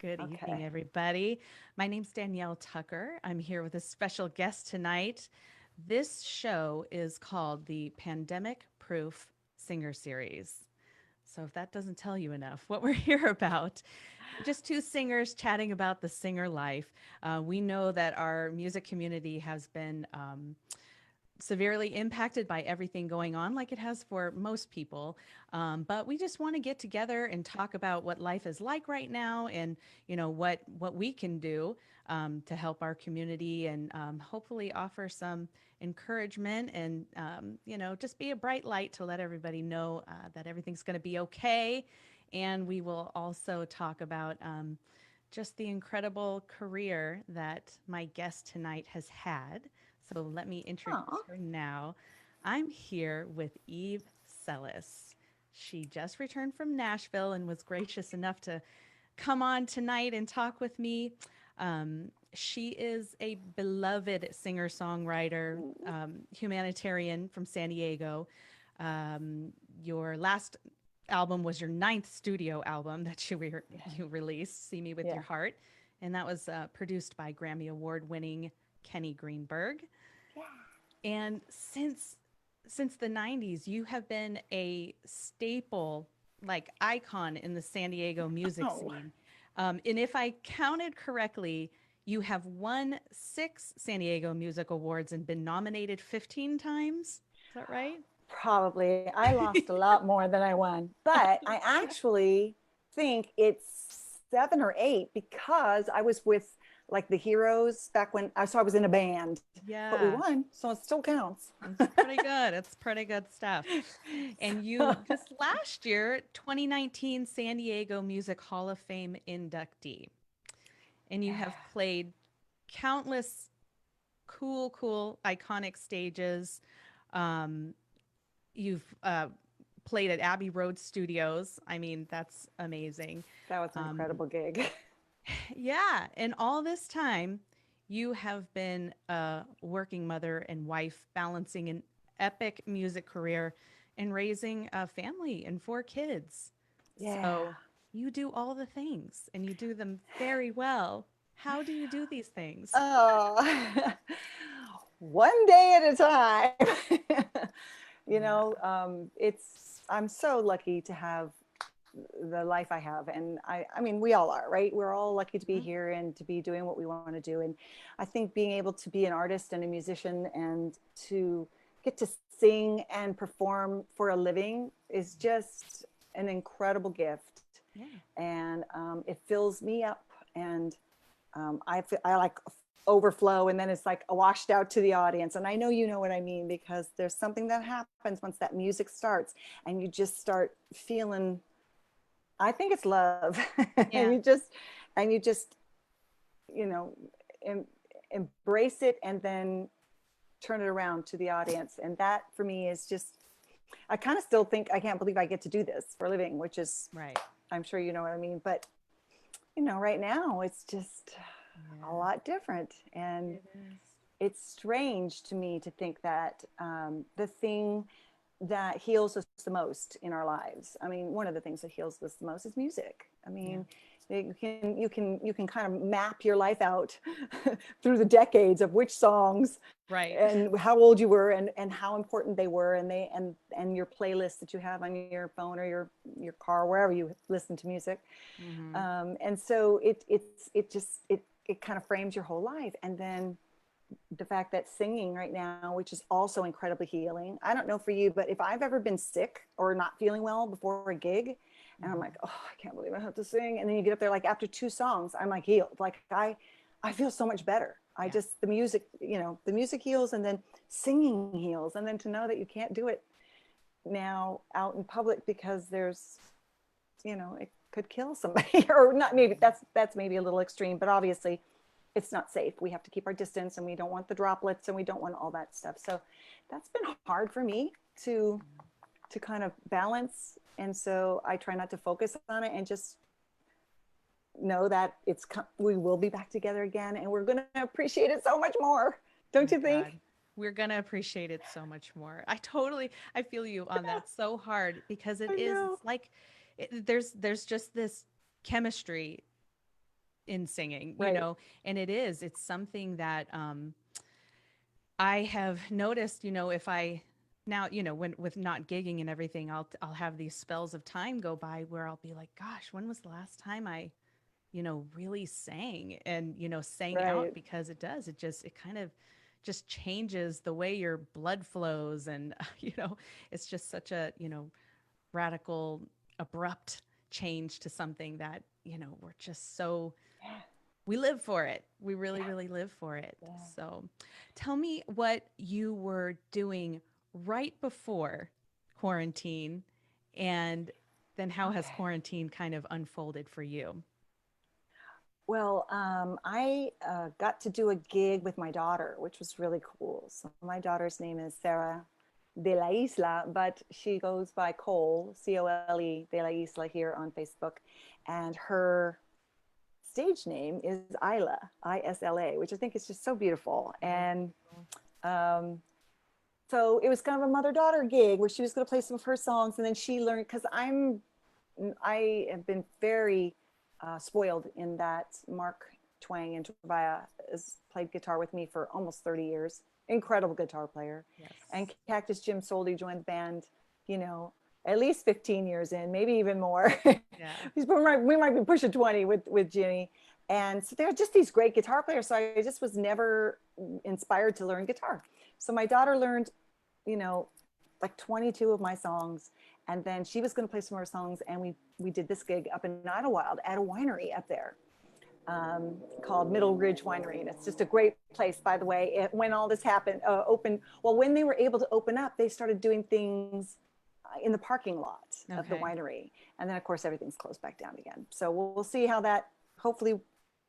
Good evening, Okay. everybody. My name's Danielle Tucker. I'm here with a special guest tonight. This show is called the Pandemic Proof Singer Series. So, if that doesn't tell you enough, what we're here about, just two singers chatting about the singer life. We know that our music community has been severely impacted by everything going on, like it has for most people. But we just want to get together and talk about what life is like right now, and what we can do to help our community, and hopefully offer some encouragement, and just be a bright light to let everybody know that everything's going to be okay. And we will also talk about just the incredible career that my guest tonight has had. So let me introduce Oh, her now. I'm here with Eve Sellis. She just returned from Nashville and was gracious enough to come on tonight and talk with me. She is a beloved singer songwriter, humanitarian from San Diego. Your last album was your ninth studio album that you released, See Me With yeah. Your Heart. And that was produced by Grammy Award winning Kenny Greenberg. Yeah. And since the 90s, you have been a staple, like icon in the San Diego music Oh, scene. And if I counted correctly, you have won 6 San Diego Music Awards and been nominated 15 times. Is that right? probably. I lost a lot more than I won, but I actually think it's 7 or 8 because I was with like the Heroes back when so I was in a band, but we Yeah, won, so it still counts. it's pretty good. It's pretty good stuff. And you So, just last year, 2019 San Diego Music Hall of Fame inductee. And you have yeah. played countless cool, iconic stages. Um, you've played at Abbey Road Studios. I mean, that's amazing. That was an Um, incredible gig. yeah. And all this time, you have been a working mother and wife, balancing an epic music career and raising a family and 4 kids. Yeah. So you do all the things and you do them very well. How do you do these things? Oh, one day at a time. Yeah. I'm so lucky to have the life I have. And I mean, we all are, right? We're all lucky to be Mhm. here and to be doing what we want to do. And I think being able to be an artist and a musician and to get to sing and perform for a living is just an incredible gift. Yeah. And it fills me up. And I like overflow and then it's like washed out to the audience. And I know you know what I mean because there's something that happens once that music starts and you just start feeling, I think it's love. and Yeah. you just, you know, em, embrace it and then turn it around to the audience. And that for me is just, I kind of still think I can't believe I get to do this for a living, which is, Right. I'm sure you know what I mean. But, right now it's just a Yeah. lot different. And It is. it's strange to me to think that the thing that heals us the most in our lives. I mean, one of the things that heals us the most is music. I Yeah. mean, you can kind of map your life out through the decades of which songs Right. and how old you were and how important they were and your playlist that you have on your phone or your car wherever you listen to music. Hmm. And so it kind of frames your whole life. And then the fact that singing right now, which is also incredibly healing. I don't know for you, but if I've ever been sick or not feeling well before a gig, and I'm like, Hmm. oh, I can't believe I have to sing. And then you get up there, like after 2 songs, I'm like healed. Like I feel so much better. I Yeah. just, the music heals and then singing heals. And then to know that you can't do it now out in public because it could kill somebody or not. Maybe that's maybe a little extreme, but obviously it's not safe. We have to keep our distance and we don't want the droplets and we don't want all that stuff. So that's been hard for me to kind of balance. And so I try not to focus on it and just know that we will be back together again and we're going to appreciate it so much more. Oh Don't my you think? God. We're going to appreciate it so much more. I feel you on that so hard because I know. it's like there's just this chemistry in singing, you Right. know, and it's something that I have noticed, you know, if I now, you know, when with not gigging and everything, I'll have these spells of time go by where I'll be like, gosh, when was the last time I, you know, really sang and, you know, sang out, Right. because it kind of just changes the way your blood flows and you know, it's just such a, you know, radical, abrupt change to something that, you know, we're just so Yeah. we live for it. We really, Yeah. really live for it. Yeah. So tell me what you were doing right before quarantine, and then how has Okay. quarantine kind of unfolded for you? Well, I got to do a gig with my daughter, which was really cool. So my daughter's name is Sarah de la Isla, but she goes by Cole, Cole de la Isla here on Facebook. And her stage name is Isla, Isla, which I think is just so beautiful. Oh, And beautiful. um, so it was kind of a mother-daughter gig where she was going to play some of her songs, and then she learned, because I have been very spoiled in that Mark Twang and Tobiah has played guitar with me for almost 30 years. Incredible guitar player. And Yes. Cactus Jim Soldi joined the band, you know, at least 15 years in, maybe even more. Yeah. We might be pushing 20 with Jimmy. And so they're just these great guitar players. So I just was never inspired to learn guitar. So my daughter learned, you know, like 22 of my songs, and then she was going to play some more songs, and we did this gig up in Idlewild at a winery up there, called Middle Ridge Winery, and it's just a great place, by the way. When all this happened, when they were able to open up, they started doing things in the parking lot of the Okay. winery, and then of course everything's closed back down again. So we'll see how that. Hopefully,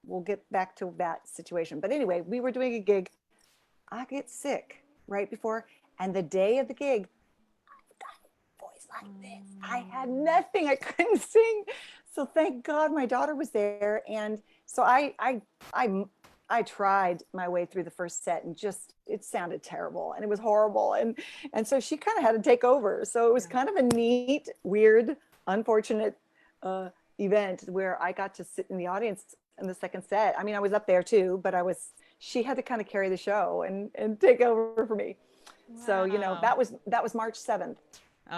we'll get back to that situation. But anyway, we were doing a gig. I get sick right before, and the day of the gig, voice like this. I had Um, nothing. I couldn't sing. So thank God my daughter was there. And so I tried my way through the first set, and just it sounded terrible and it was horrible. And so she kind of had to take over. So it was yeah. kind of a neat, weird, unfortunate uh, event where I got to sit in the audience in the second set. I mean, I was up there too, but she had to kind of carry the show and take over for me. So, you know, Wow. that was March 7th. Oh,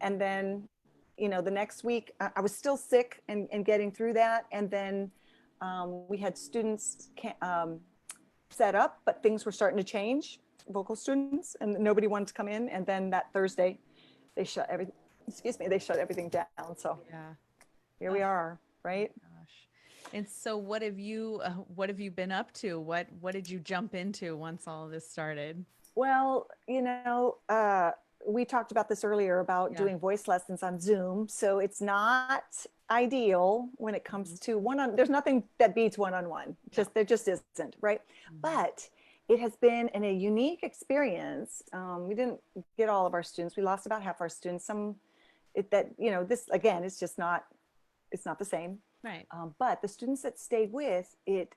And then, you know, the next week I was still sick and getting through that. And then we had students set up, but things were starting to change, vocal students, and nobody wanted to come in. And then that Thursday, they shut everything, excuse me, they shut everything down. So yeah. here Oh we are, right? gosh. And so what have you been up to? What did you jump into once all of this started? Well, you know, we talked about this earlier about Yeah. doing voice lessons on Zoom. So it's not ideal when it Mhm. comes to there's nothing that beats one-on-one. No. There just isn't, right? Mhm. But it has been a unique experience. We didn't get all of our students. We lost about half our students. You know, this again, it's not the same. Right. But the students that stayed with it,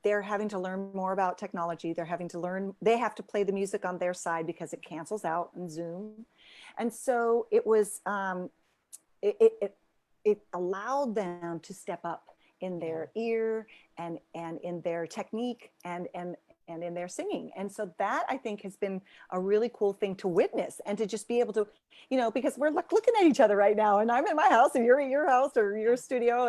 they're having to learn more about technology. They have to play the music on their side because it cancels out in Zoom. And so it, it allowed them to step up in Yeah. their ear and in their technique and in their singing. And so that I think has been a really cool thing to witness and to just be able to, you know, because we're looking at each other right now, and I'm in my house and you're at your house or your Yeah. studio,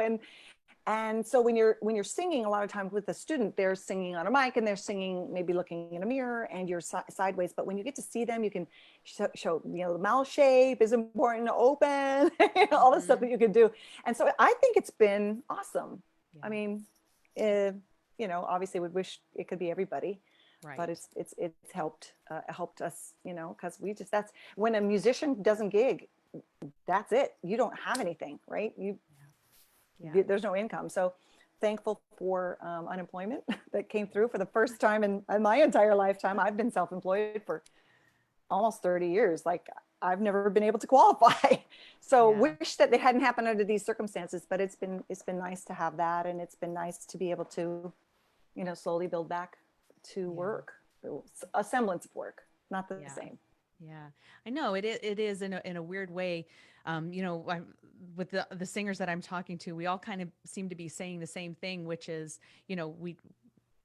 and so when you're singing, a lot of times with a student, they're singing on a mic and they're singing maybe looking in a mirror and you're sideways. But when you get to see them, you can show, you know, the mouth shape is important to open, all the stuff Mhm. that you can do. And so I think it's been awesome. I Yeah. mean, uh, you know, obviously would wish it could be everybody, but Right. it's helped us, you know, because that's when a musician doesn't gig, that's it. You don't have anything, right? Yeah. Yeah. There's no income. So thankful for unemployment that came through for the first time in my entire lifetime. I've been self-employed for almost 30 years. Like I've never been able to qualify. So Yeah. wish that they hadn't happened under these circumstances, but it's been nice to have that. And it's been nice to be able to, you know, slowly build back to Yeah. work, a semblance of work, not the Yeah. same. Yeah, I know it is in a weird way. With the singers that I'm talking to, we all kind of seem to be saying the same thing, which is, we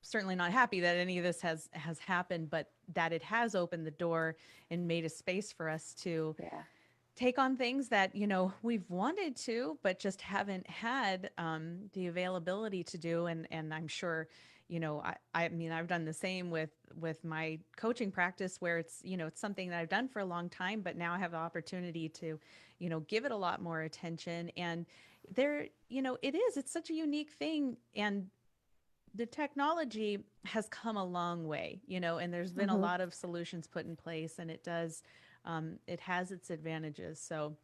certainly not happy that any of this has happened, but that it has opened the door and made a space for us to Yeah. take on things that we've wanted to but just haven't had the availability to do. And I'm sure I mean I've done the same with my coaching practice, where it's something that I've done for a long time, but now I have the opportunity to give it a lot more attention. And it's such a unique thing, and the technology has come a long way, and there's been a Hmm. lot of solutions put in place, and it has its advantages. So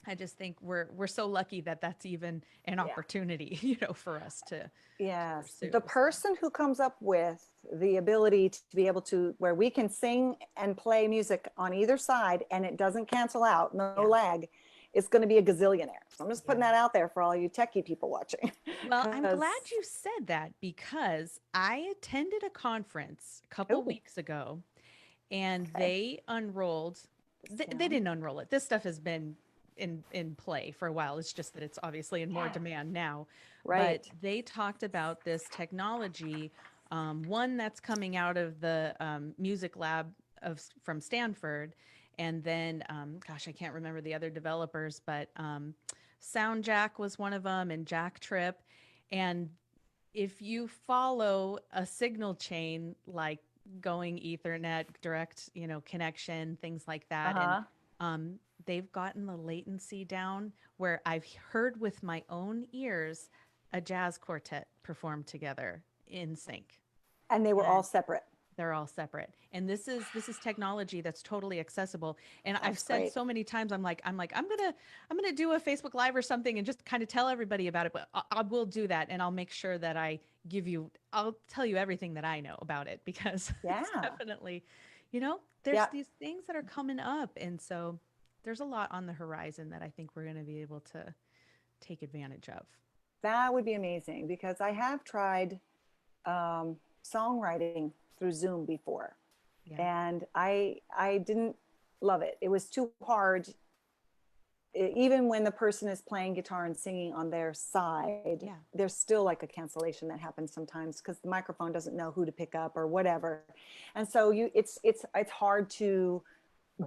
I just think we're so lucky that that's even an Yeah. opportunity, for us to Yes. pursue. The So person who comes up with the ability to be able to, where we can sing and play music on either side and it doesn't cancel out, no yeah, lag, is going to be a gazillionaire. So I'm just putting yeah. that out there for all you techie people watching. Well, I'm glad Because, you said that, because I attended a conference a couple oh, weeks ago, and okay. they unrolled. They Sound. didn't unroll it. This stuff has been in play for a while. It's just that it's obviously in more Yeah. demand now. But Right. they talked about this technology, one that's coming out of the music lab from Stanford, and then gosh, I can't remember the other developers, but SoundJack was one of them, and Jack Trip. And if you follow a signal chain, like going Ethernet, direct, connection, things like that, and Uh-huh. um, they've gotten the latency down, where I've heard with my own ears a jazz quartet perform together in sync. And they were all And separate. they're all separate, and this is technology that's totally accessible. And I've That's said great. so many times, I'm gonna do a Facebook Live or something and just kind of tell everybody about it. But I will do that, and I'll make sure that I'll tell you everything that I know about it, because it's Yeah. definitely, there's Yeah. these things that are coming up, and so there's a lot on the horizon that I think we're going to be able to take advantage of. That would be amazing because I have tried songwriting through Zoom before, Yeah, and I didn't love it. It was too hard. Even when the person is playing guitar and singing on their side, yeah, there's still like a cancellation that happens sometimes because the microphone doesn't know who to pick up or whatever. And so it's hard to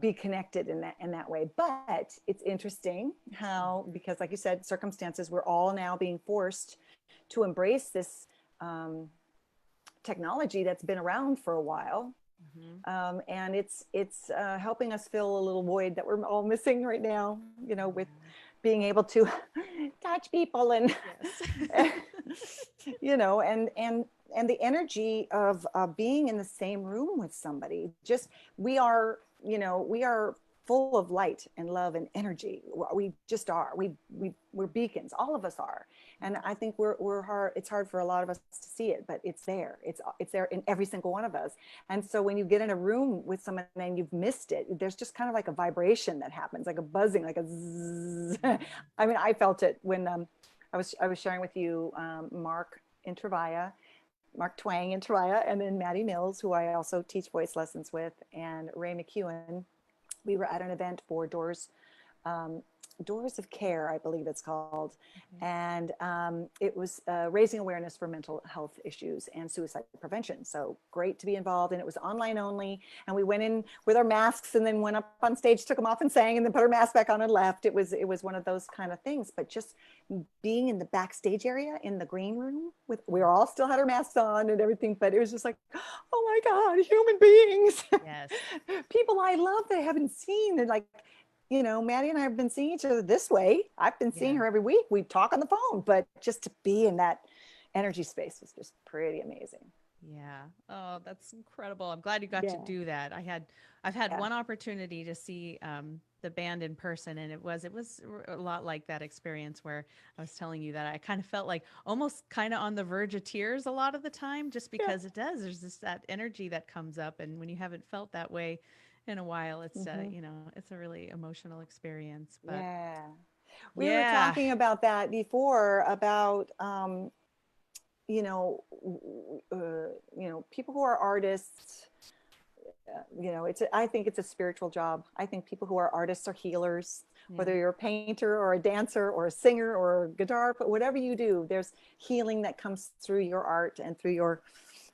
be connected in that way. But it's interesting how, because like you said, circumstances, we're all now being forced to embrace this um, technology that's been around for a while. hmm, And it's helping us fill a little void that we're all missing right now, with yeah, being able to touch people and yes, and the energy of being in the same room with somebody. Just we are full of light and love and energy. We just are. We're beacons. All of us are. And I think we're hard. It's hard for a lot of us to see it, but it's there. It's there in every single one of us. And so when you get in a room with someone and you've missed it, there's just kind of like a vibration that happens, like a buzzing, like a zzz. I mean, I felt it when I was sharing with you Mark Twang in Trevia, and then Maddie Mills, who I also teach voice lessons with, and Ray McEwen. We were at an event for um, Doors of Care, I believe it's called. okay. And it was raising awareness for mental health issues and suicide prevention. So great to be involved. And it was online only. And we went in with our masks and then went up on stage, took them off and sang, and then put our mask back on and left. It was one of those kind of things. But just being in the backstage area in the green room, we all still had our masks on and everything, but it was just like, oh my God, human beings, Yes. people I love that I haven't seen. And like, Maddie and I have been seeing each other this way. I've been seeing Yeah. her every week. We talk on the phone, but just to be in that energy space was just pretty amazing. Yeah. Oh, that's incredible. I'm glad you got to Yeah. do that. I've had Yeah. one opportunity to see the band in person, and it was a lot like that experience where I was telling you that I kind of felt like almost kind of on the verge of tears a lot of the time, just Yeah. because it does. There's just that energy that comes up, and when you haven't felt that way in a while, Hmm. it's a really emotional experience. But Yeah. We were yeah, talking about that before about, you know, people who are artists, you know, I think it's a spiritual job. I think people who are artists are healers, Yeah. whether you're a painter or a dancer or a singer or a guitar, but whatever you do, there's healing that comes through your art and through your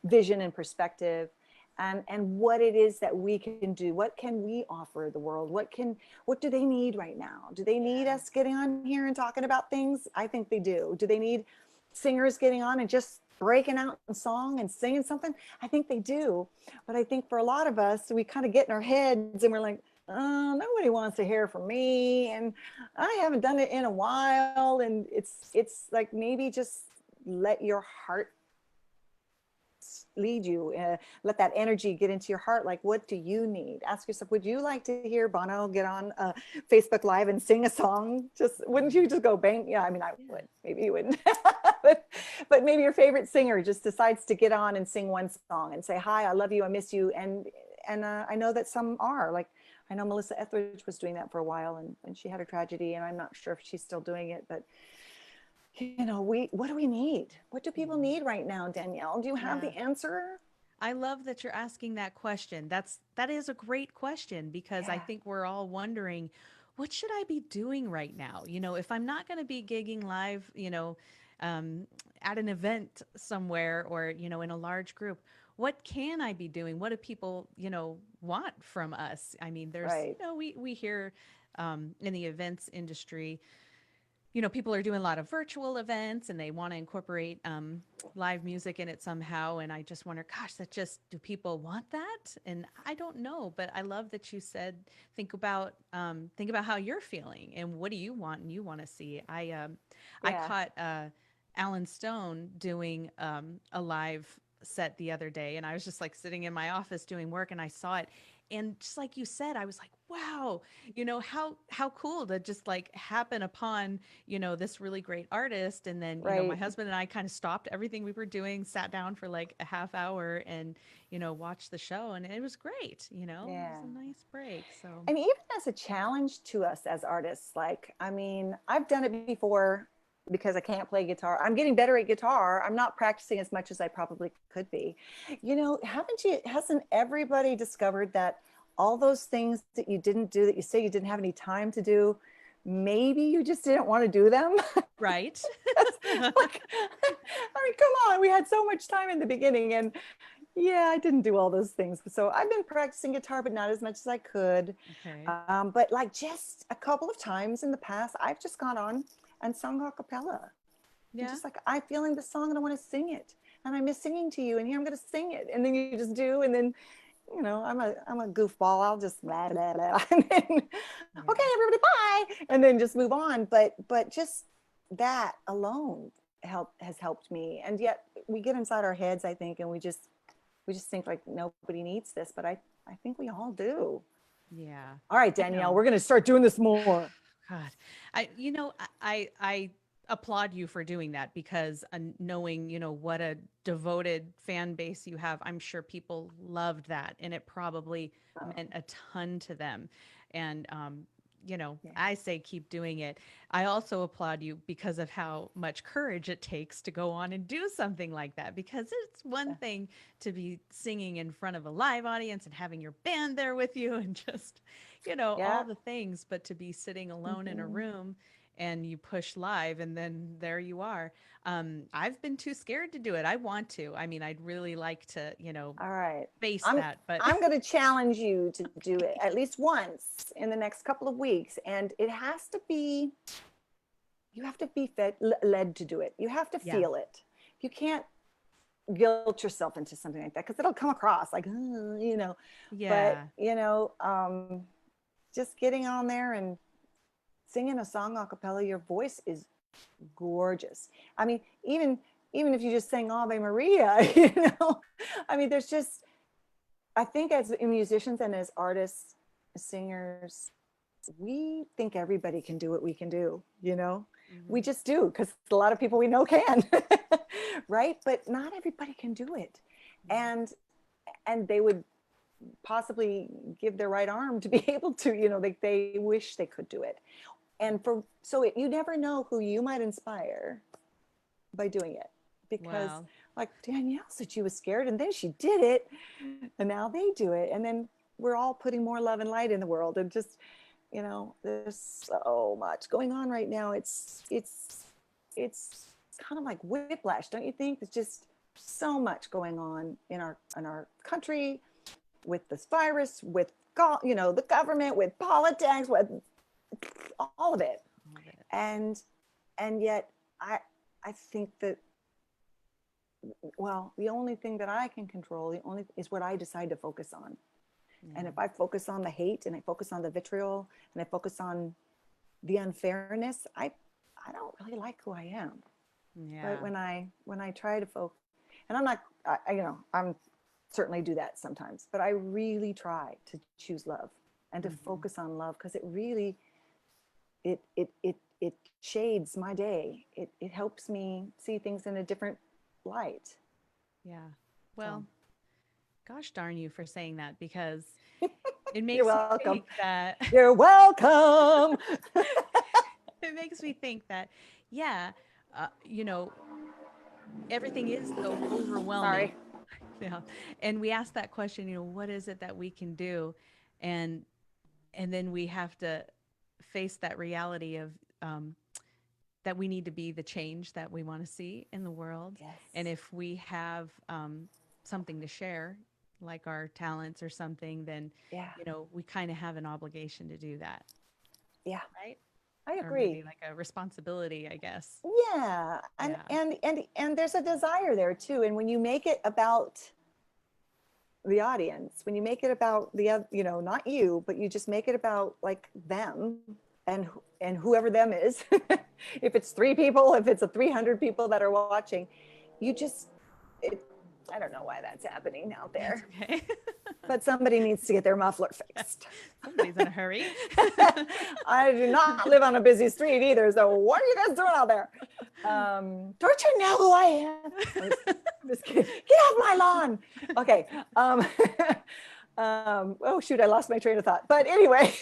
vision and perspective. And what it is that we can do, what can we offer the world, what do they need right now? Do they need us getting on here and talking about things? I think they do they need singers getting on and just breaking out in song and singing something? I think they do. But I think for a lot of us, we kind of get in our heads and we're like, oh, nobody wants to hear from me, and I haven't done it in a while. And it's like, maybe just let your heart lead you, let that energy get into your heart. Like, what do you need? Ask yourself, would you like to hear Bono get on Facebook Live and sing a song? Just wouldn't you just go bang? Yeah, I mean, I would. Maybe you wouldn't. but maybe your favorite singer just decides to get on and sing one song and say, hi, I love you, I miss you. And I know that some are, like, I know Melissa Etheridge was doing that for a while, and she had a tragedy, and I'm not sure if she's still doing it. But you know, what do we need? What do people need right now, Danielle? Do you have Yeah. the answer? I love that you're asking that question. That is a great question, because I Yeah. think we're all wondering, what should I be doing right now? If I'm not going to be gigging live, um, at an event somewhere, or, in a large group, what can I be doing? What do people, want from us? I mean, there's, Right. we hear in the events industry, people are doing a lot of virtual events, and they want to incorporate live music in it somehow. And I just wonder, gosh, do people want that? And I don't know, but I love that you said, think about how you're feeling and what do you want and you want to see. I Yeah. caught Alan Stone doing a live set the other day, and I was just like sitting in my office doing work, and I saw it. And just like you said, I was like, wow, how cool to just like happen upon, this really great artist. And then, my Right. husband and I kind of stopped everything we were doing, sat down for like a half hour, and, watched the show. And it was great. It was Yeah. a nice break. So, And even as a challenge to us as artists, like, I mean, I've done it before because I can't play guitar. I'm getting better at guitar. I'm not practicing as much as I probably could be. You know, hasn't everybody discovered that all those things that you didn't do, that you say you didn't have any time to do, maybe you just didn't want to do them? right. Like, I mean, come on, we had so much time in the beginning, and yeah, I didn't do all those things. So I've been practicing guitar, but not as much as I could. Okay. But like, just a couple of times in the past, I've just gone on and sung a cappella. And Yeah. just like, I'm feeling the song and I want to sing it. And I miss singing to you, and here I'm going to sing it. And then you just do. And then, I'm a goofball. I'll just blah, blah, blah. And then, Yeah. okay, everybody, bye. And then just move on. But just that alone has helped me. And yet we get inside our heads, I think, and we just think like nobody needs this, but I think we all do. Yeah. All right, I Danielle, know. we're going to start doing this more. God, I applaud you for doing that, because knowing, what a devoted fan base you have, I'm sure people loved that, and it probably Oh, meant a ton to them. And yeah. I say keep doing it. I also applaud you because of how much courage it takes to go on and do something like that, because it's one Yeah. thing to be singing in front of a live audience and having your band there with you and just all Yeah. the things, but to be sitting alone in a Mm-hmm. room and you push live and then there you are. I've been too scared to do it. I want to. I mean, I'd really like to, All right. face I'm that, but I'm going to challenge you to do it at least once in the next couple of weeks, and it has to be, you have to be led to do it. You have to yeah, feel it. You can't guilt yourself into something like that, because it'll come across like, but yeah, just getting on there and singing a song a cappella, your voice is gorgeous. I mean, even if you just sang Ave Maria, I mean, there's just, I think as musicians and as artists, singers, we think everybody can do what we can do, we hmm, just do, because a lot of people we know can. Right, but not everybody can do it. yeah, And they would possibly give their right arm to be able to, they wish they could do it. And you never know who you might inspire by doing it. because Wow. like Danielle said she was scared and then she did it and now they do it. And then we're all putting more love and light in the world. And just, there's so much going on right now. It's kind of like whiplash, don't you think? There's just so much going on in our country, with this virus, with the government, with politics, with all of it. All of it. And yet I think that, well, the only thing that I can control, is what I decide to focus on. Yeah. And if I focus on the hate and I focus on the vitriol and I focus on the unfairness, I don't really like who I am. Yeah. But when I try to focus, and I'm not, I'm certainly do that sometimes, but I really try to choose love and to focus on love, because it really, it shades my day. It helps me see things in a different light. Yeah. Well, gosh darn you for saying that, because it You're makes me welcome. think that You're welcome. it makes me think that, yeah, you know, everything is so overwhelming. Sorry. Yeah. And we ask that question, what is it that we can do? And then we have to face that reality of that we need to be the change that we want to see in the world. Yes. And if we have something to share, like our talents or something, then Yeah. we kind of have an obligation to do that, Yeah. right? I Or maybe agree. like a responsibility, I guess. Yeah. And Yeah. and there's a desire there too. And when you make it about the audience, when you make it about not you, but you just make it about like them and whoever them is, if it's 3 people, if it's 300 people that are watching, you just, I don't know why that's happening out That's there, okay. but somebody needs to get their muffler fixed. Somebody's in a hurry. I do not live on a busy street either. So what are you guys doing out there? Don't you know who I am? I'm just kidding. Get off my lawn. Okay. Oh shoot, I lost my train of thought. But anyway,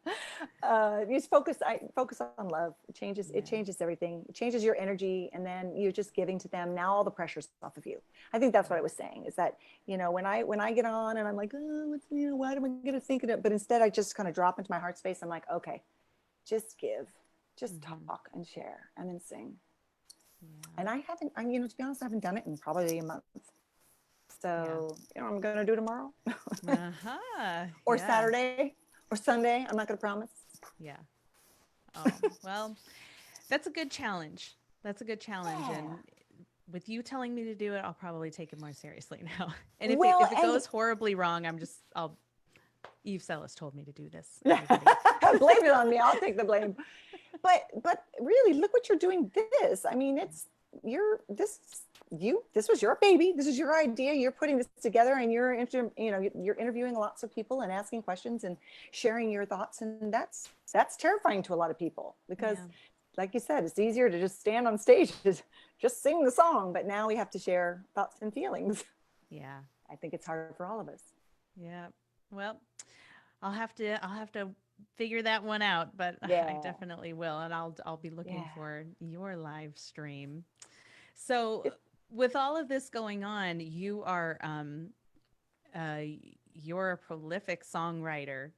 you just focus on love. It changes everything. It changes your energy, and then you're just giving to them. Now all the pressure's off of you. I think that's what I was saying, is that, when I get on and I'm like, oh, what am I gonna think of it? But instead I just kind of drop into my heart space. I'm like, okay, just give, just talk and share and then sing. Yeah. And I haven't, to be honest, I haven't done it in probably a month. So, I'm going to do tomorrow or Yeah. Saturday or Sunday. I'm not going to promise. Yeah. Oh, well, that's a good challenge. That's a good challenge. Yeah. And with you telling me to do it, I'll probably take it more seriously now. And if Well, it goes horribly wrong, Eve Sellis told me to do this. blame it on me. I'll take the blame. But really, look what you're doing. This, I mean, this was your baby. This is your idea. You're putting this together, and you're interviewing lots of people and asking questions and sharing your thoughts. And that's terrifying to a lot of people, because like you said, it's easier to just stand on stage, just sing the song. But now we have to share thoughts and feelings. Yeah. I think it's hard for all of us. Yeah. Well, I'll have to figure that one out, but I definitely will. And I'll be looking for your live stream. So with all of this going on, you're a prolific songwriter,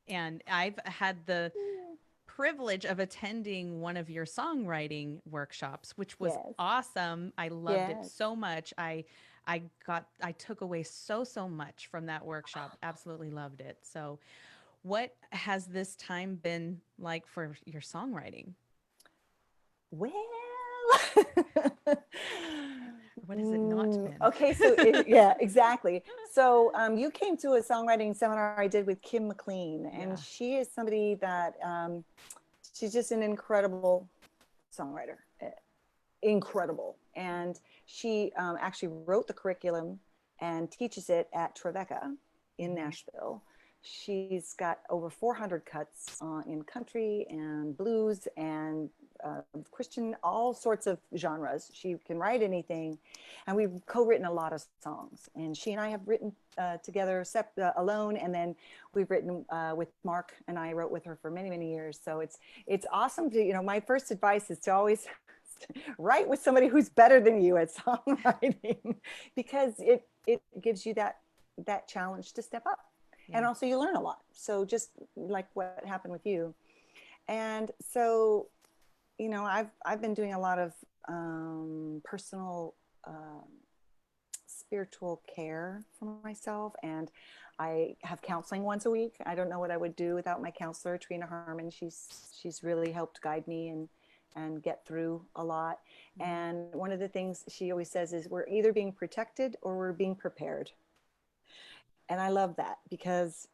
and I've had the privilege of attending one of your songwriting workshops, which was awesome. I loved it so much. I took away so much from that workshop. Absolutely loved it. So what has this time been like for your songwriting? Well, what has it not been? Okay, so exactly. So you came to a songwriting seminar I did with Kim McLean, and she is somebody that she's just an incredible songwriter, incredible. And she actually wrote the curriculum and teaches it at Trevecca in Nashville. She's got over 400 cuts in country and blues and Christian, all sorts of genres. She can write anything. And we've co-written a lot of songs. And she and I have written together alone. And then we've written with Mark, and I wrote with her for many, many years. So it's awesome to, my first advice is to always write with somebody who's better than you at songwriting, because it gives you that challenge to step up. Yeah. And also you learn a lot. So just like what happened with you. And so, you know, I've been doing a lot of personal spiritual care for myself, and I have counseling once a week. I don't know what I would do without my counselor, Trina Harmon. She's really helped guide me and get through a lot. And one of the things she always says is we're either being protected or we're being prepared. And I love that because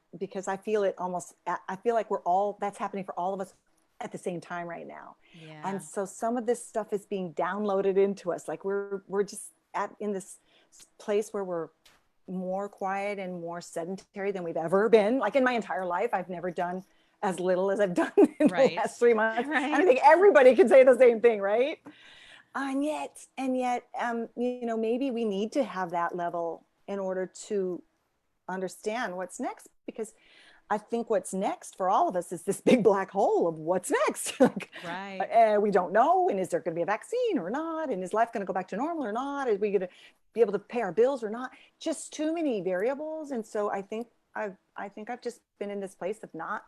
I feel it almost, I feel like that's happening for all of us at the same time right now. Yeah. And so some of this stuff is being downloaded into us. Like we're just in this place where we're more quiet and more sedentary than we've ever been. Like in my entire life, I've never done as little as I've done in the last 3 months. Right. And I think everybody can say the same thing, right? And yet, you know, maybe we need to have that level in order to understand what's next, because I think what's next for all of us is this big black hole of what's next. Like, right. we don't know. And is there going to be a vaccine or not? And is life going to go back to normal or not? Are we going to be able to pay our bills or not? Just too many variables. And so I think I've just been in this place of not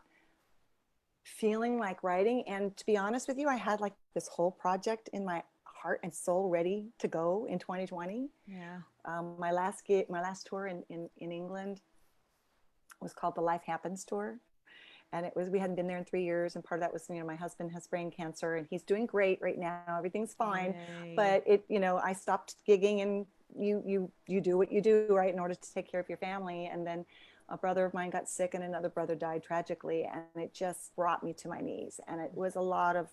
feeling like writing. And to be honest with you, I had like this whole project in my heart and soul ready to go in 2020. Yeah. My last tour in England was called the Life Happens Tour. And we hadn't been there in 3 years. And part of that was, you know, my husband has brain cancer and he's doing great right now. Everything's fine. Yay. But you know, I stopped gigging, and you do what you do, right, in order to take care of your family. And then a brother of mine got sick and another brother died tragically. And it just brought me to my knees. And it was a lot of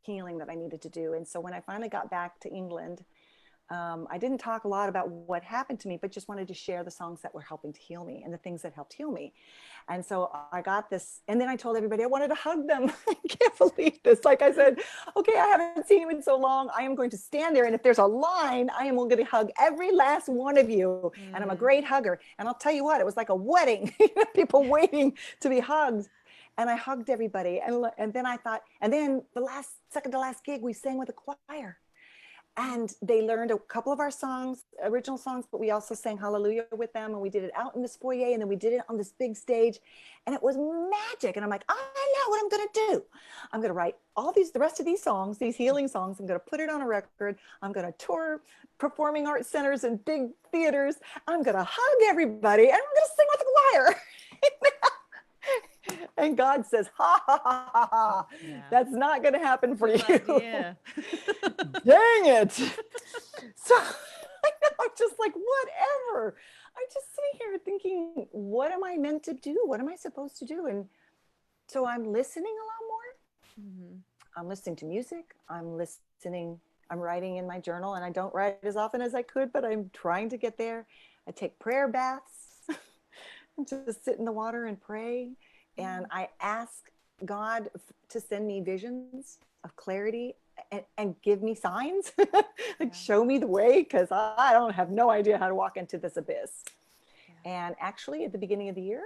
healing that I needed to do. And so when I finally got back to England, I didn't talk a lot about what happened to me, but just wanted to share the songs that were helping to heal me and the things that helped heal me. And so I got this, and then I told everybody I wanted to hug them. I can't believe this. Like I said, okay, I haven't seen you in so long. I am going to stand there, and if there's a line, I am going to hug every last one of you. And I'm a great hugger. And I'll tell you what, it was like a wedding, people waiting to be hugged. And I hugged everybody. And then I thought, and then the second to last gig, we sang with a choir. And they learned a couple of our songs, original songs, but we also sang Hallelujah with them. And we did it out in this foyer, and then we did it on this big stage. And it was magic. And I'm like, I know what I'm going to do. I'm going to write the rest of these songs, these healing songs. I'm going to put it on a record. I'm going to tour performing arts centers and big theaters. I'm going to hug everybody, and I'm going to sing with the choir. And God says, ha, ha, ha, ha, ha. Yeah. That's not going to happen for you. Yeah. Dang it. So I'm just like, whatever. I'm just sitting here thinking, what am I meant to do? What am I supposed to do? And so I'm listening a lot more. Mm-hmm. I'm listening to music. I'm writing in my journal, and I don't write as often as I could, but I'm trying to get there. I take prayer baths. Just sit in the water and pray. And I ask God to send me visions of clarity and give me signs, like show me the way, because I don't have no idea how to walk into this abyss. Yeah. And actually, at the beginning of the year,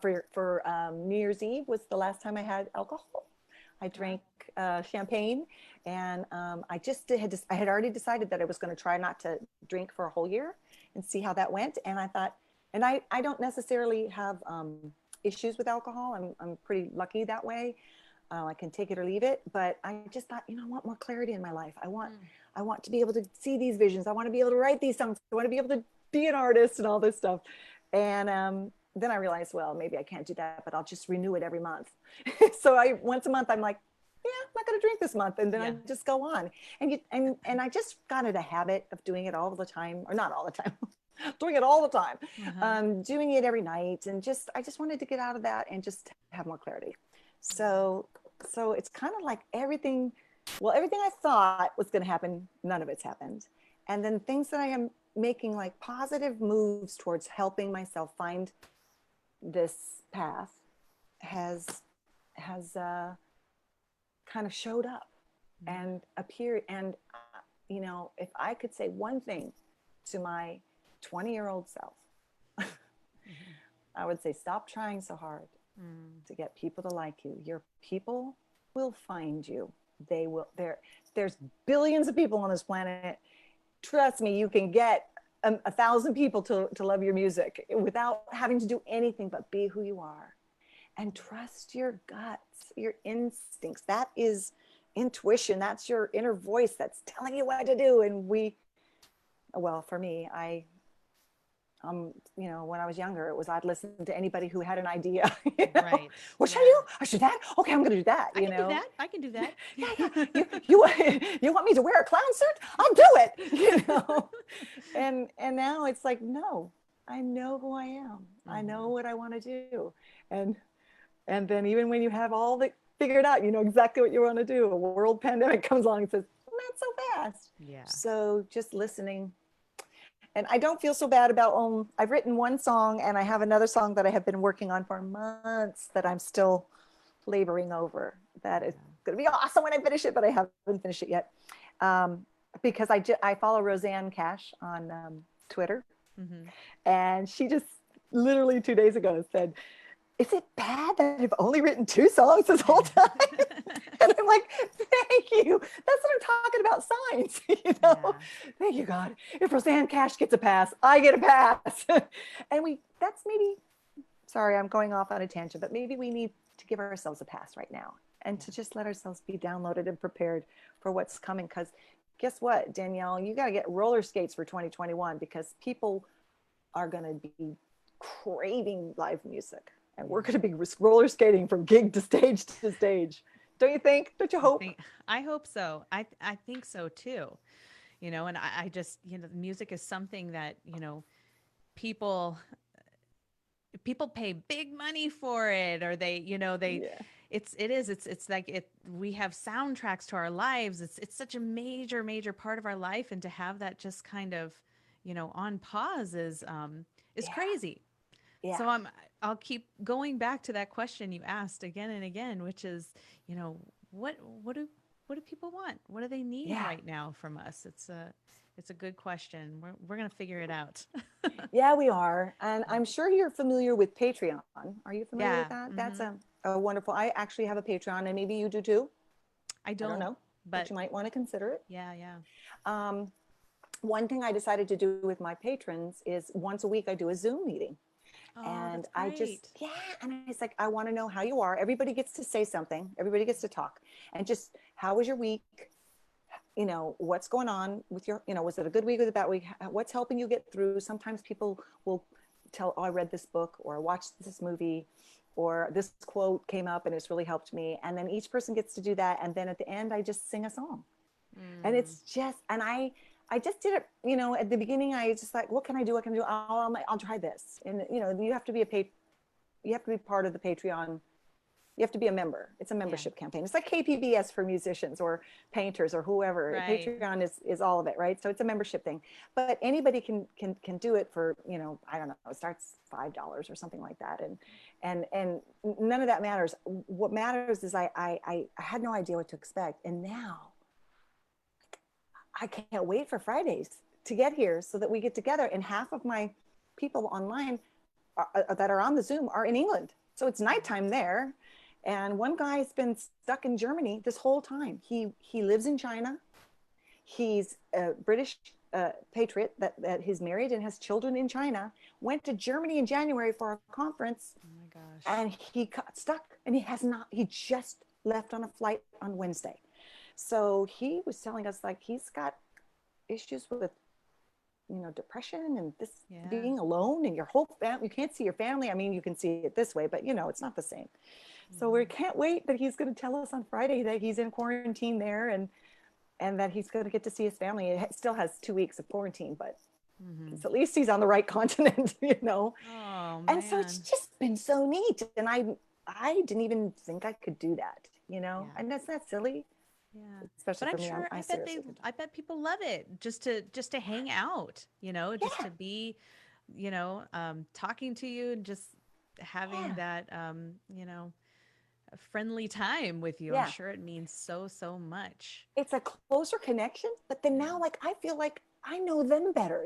for New Year's Eve was the last time I had alcohol. I drank champagne, and I had already decided that I was going to try not to drink for a whole year and see how that went. And I thought, and I don't necessarily have issues with alcohol. I'm pretty lucky that way. I can take it or leave it, but I just thought, I want more clarity in my life. I want to be able to see these visions. I want to be able to write these songs. I want to be able to be an artist and all this stuff. And then I realized, well, maybe I can't do that, but I'll just renew it every month. So once a month, I'm like, yeah, I'm not going to drink this month. And then I just go on. And I just got into the habit of doing it all the time, or not all the time. Doing it all the time, doing it every night. And I just wanted to get out of that and just have more clarity. So it's kind of like everything I thought was going to happen, none of it's happened. And then things that I am making like positive moves towards helping myself find this path has kind of showed up and appeared. And, if I could say one thing to my 20-year-old self, I would say, stop trying so hard to get people to like you. Your people will find you. They will. There's billions of people on this planet. Trust me, you can get 1,000 people to love your music without having to do anything but be who you are and trust your guts, your instincts. That is intuition. That's your inner voice that's telling you what to do. And well, for me, when I was younger, it was I'd listen to anybody who had an idea. Right. What should Yeah. I do? I should that. Okay, I'm going to do that. I can do that. I can do that. Yeah. You want me to wear a clown suit? I'll do it. And now it's like, no, I know who I am. I know what I want to do. And then even when you have all the figured out, you know exactly what you want to do. A world pandemic comes along and says, not so fast. Yeah. So just listening. And I don't feel so bad about, I've written one song and I have another song that I have been working on for months that I'm still laboring over. That is going to be awesome when I finish it, but I haven't finished it yet. Because I follow Roseanne Cash on Twitter. Mm-hmm. And she just literally 2 days ago said, is it bad that I've only written 2 songs this whole time? And I'm like, thank you. That's what I'm talking about, signs. Yeah. Thank you, God. If Roseanne Cash gets a pass, I get a pass. And that's maybe, sorry, I'm going off on a tangent, but maybe we need to give ourselves a pass right now and to just let ourselves be downloaded and prepared for what's coming. Because guess what, Danielle, you got to get roller skates for 2021 because people are going to be craving live music. And we're going to be roller skating from gig to stage to stage. Don't you think? Don't you hope? I hope so. I think so too. And I just, music is something that, people pay big money for it, or it's like we have soundtracks to our lives. It's such a major part of our life. And to have that just kind of, on pause is crazy. Yeah. So I'll keep going back to that question you asked again and again, which is, what do people want? What do they need right now from us? It's a good question. We're going to figure it out. Yeah, we are. And I'm sure you're familiar with Patreon. Are you familiar with that? Mm-hmm. That's a wonderful, I actually have a Patreon and maybe you do too. I don't know, but you might want to consider it. Yeah. One thing I decided to do with my patrons is once a week I do a Zoom meeting. And I just, and it's like, I want to know how you are. Everybody gets to say something. Everybody gets to talk. And just, how was your week? What's going on with your, was it a good week or a bad week? What's helping you get through? Sometimes people will tell, oh, I read this book or I watched this movie or this quote came up and it's really helped me. And then each person gets to do that. And then at the end, I just sing a song. And it's just, and I just did it, at the beginning, I just like, what can I do? What can I do? I'll try this. And, you have to be part of the Patreon. You have to be a member. It's a membership campaign. It's like KPBS for musicians or painters or whoever. Right. Patreon is all of it, right? So it's a membership thing. But anybody can do it for, I don't know, it starts $5 or something like that. And none of that matters. What matters is I had no idea what to expect. And now I can't wait for Fridays to get here so that we get together. And half of my people online that are on the Zoom are in England. So it's nighttime there. And one guy's been stuck in Germany this whole time. He lives in China. He's a British patriot that he's married and has children in China, went to Germany in January for a conference. Oh my gosh. And he got stuck and he just left on a flight on Wednesday. So he was telling us like he's got issues with, depression and this being alone and your whole family. You can't see your family. I mean, you can see it this way, but it's not the same. Mm-hmm. So we can't wait that he's going to tell us on Friday that he's in quarantine there and that he's going to get to see his family. It still has 2 weeks of quarantine, but at least he's on the right continent, Oh, man. And so it's just been so neat. And I didn't even think I could do that, and that's not silly. Yeah, especially but for I'm me. sure I bet people love it just to hang out, just to be, talking to you and just having that, a friendly time with you. I'm sure it means so much. It's a closer connection, but then now, like, I feel like I know them better,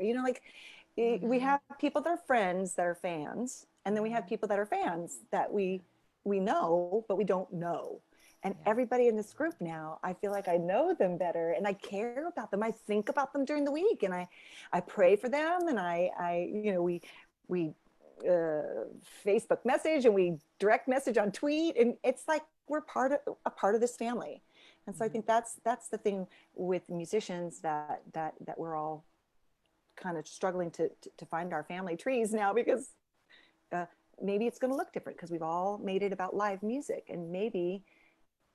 we have people that are friends that are fans, and then we have people that are fans that we know, but we don't know. And Yeah. everybody in this group now, I feel like I know them better and I care about them. I think about them during the week, and I pray for them, and we Facebook message, and we direct message on tweet, and it's like we're a part of this family. And so I Mhm. think that's the thing with musicians, that we're all kind of struggling to find our family trees now, because uh, maybe it's going to look different because we've all made it about live music, and maybe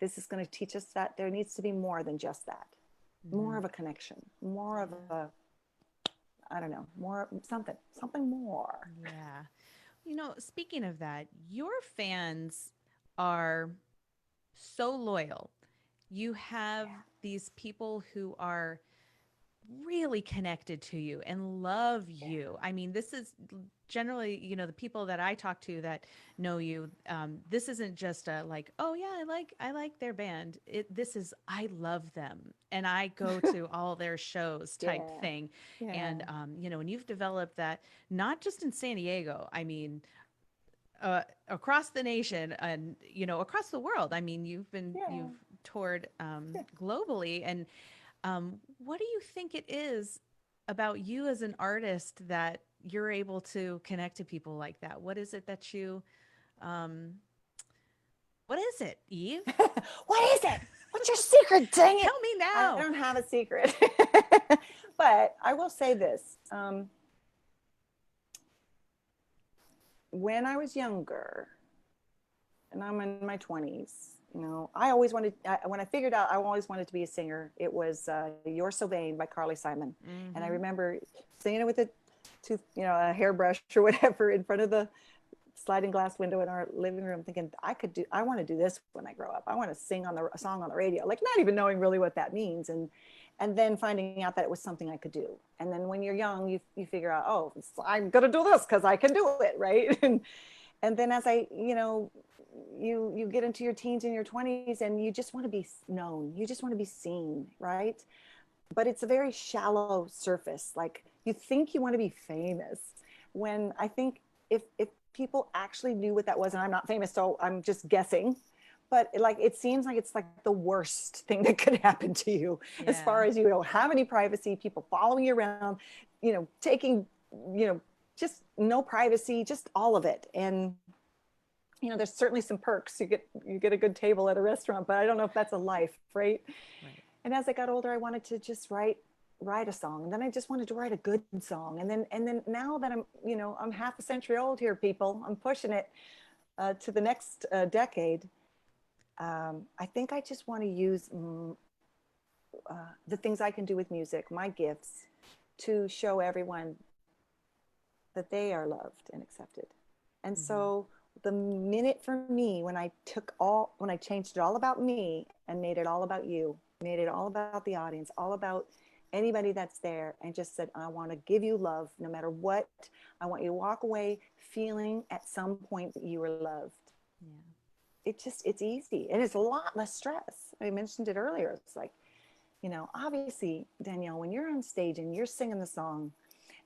this is going to teach us that there needs to be more than just that, more Mhm. of a connection, more of Yeah. a, I don't know, more something more. Yeah. Speaking of that, your fans are so loyal. You have Yeah, these people who are really connected to you and love yeah, you. I mean, this is generally, the people that I talk to that know you. This isn't just a like, oh yeah, I like their band. This is I love them and I go to all their shows type yeah, thing. yeah, And and you've developed that not just in San Diego. I mean, across the nation and across the world. I mean, yeah. you've toured Yeah. globally, and what do you think it is about you as an artist that you're able to connect to people like that? What is it that um, what is it, Eve? What is it? What's your secret? Dang it! Tell me I now. don't have a secret, but I will say this: when I was younger, and I'm in my 20s, I always wanted, when I figured out I always wanted to be a singer, it was You're So Vain by Carly Simon. And I Mm-hmm. remember singing it with a hairbrush or whatever in front of the sliding glass window in our living room, thinking I want to do this when I grow up. I want to sing on a song on the radio, like not even knowing really what that means. And then finding out that it was something I could do. And then when you're young, you figure out, oh, I'm going to do this because I can do it. Right. And then as you get into your teens and your 20s, and you just want to be known, you just want to be seen, right? But it's a very shallow surface. Like, you think you want to be famous, when I think if people actually knew what that was, and I'm not famous, so I'm just guessing, but it seems like it's like the worst thing that could happen to you, as Yeah. far as you don't have any privacy, people following you around, taking, you know just no privacy, just all of it. And there's certainly some perks. You get a good table at a restaurant, but I don't know if that's a life, right? Right. And as I got older, I wanted to just write a song, and then I just wanted to write a good song, and then now that I'm half a century old here, people, I'm pushing it to the next decade. I think I just want to use the things I can do with music, my gifts, to show everyone that they are loved and accepted. And Mm-hmm. so the minute for me, when I changed it all about me and made it all about you, made it all about the audience, all about anybody that's there, and just said, I want to give you love no matter what. I want you to walk away feeling at some point that you were loved. Yeah. It's easy, and it's a lot less stress. I mentioned it earlier. It's like, obviously, Danielle, when you're on stage and you're singing the song,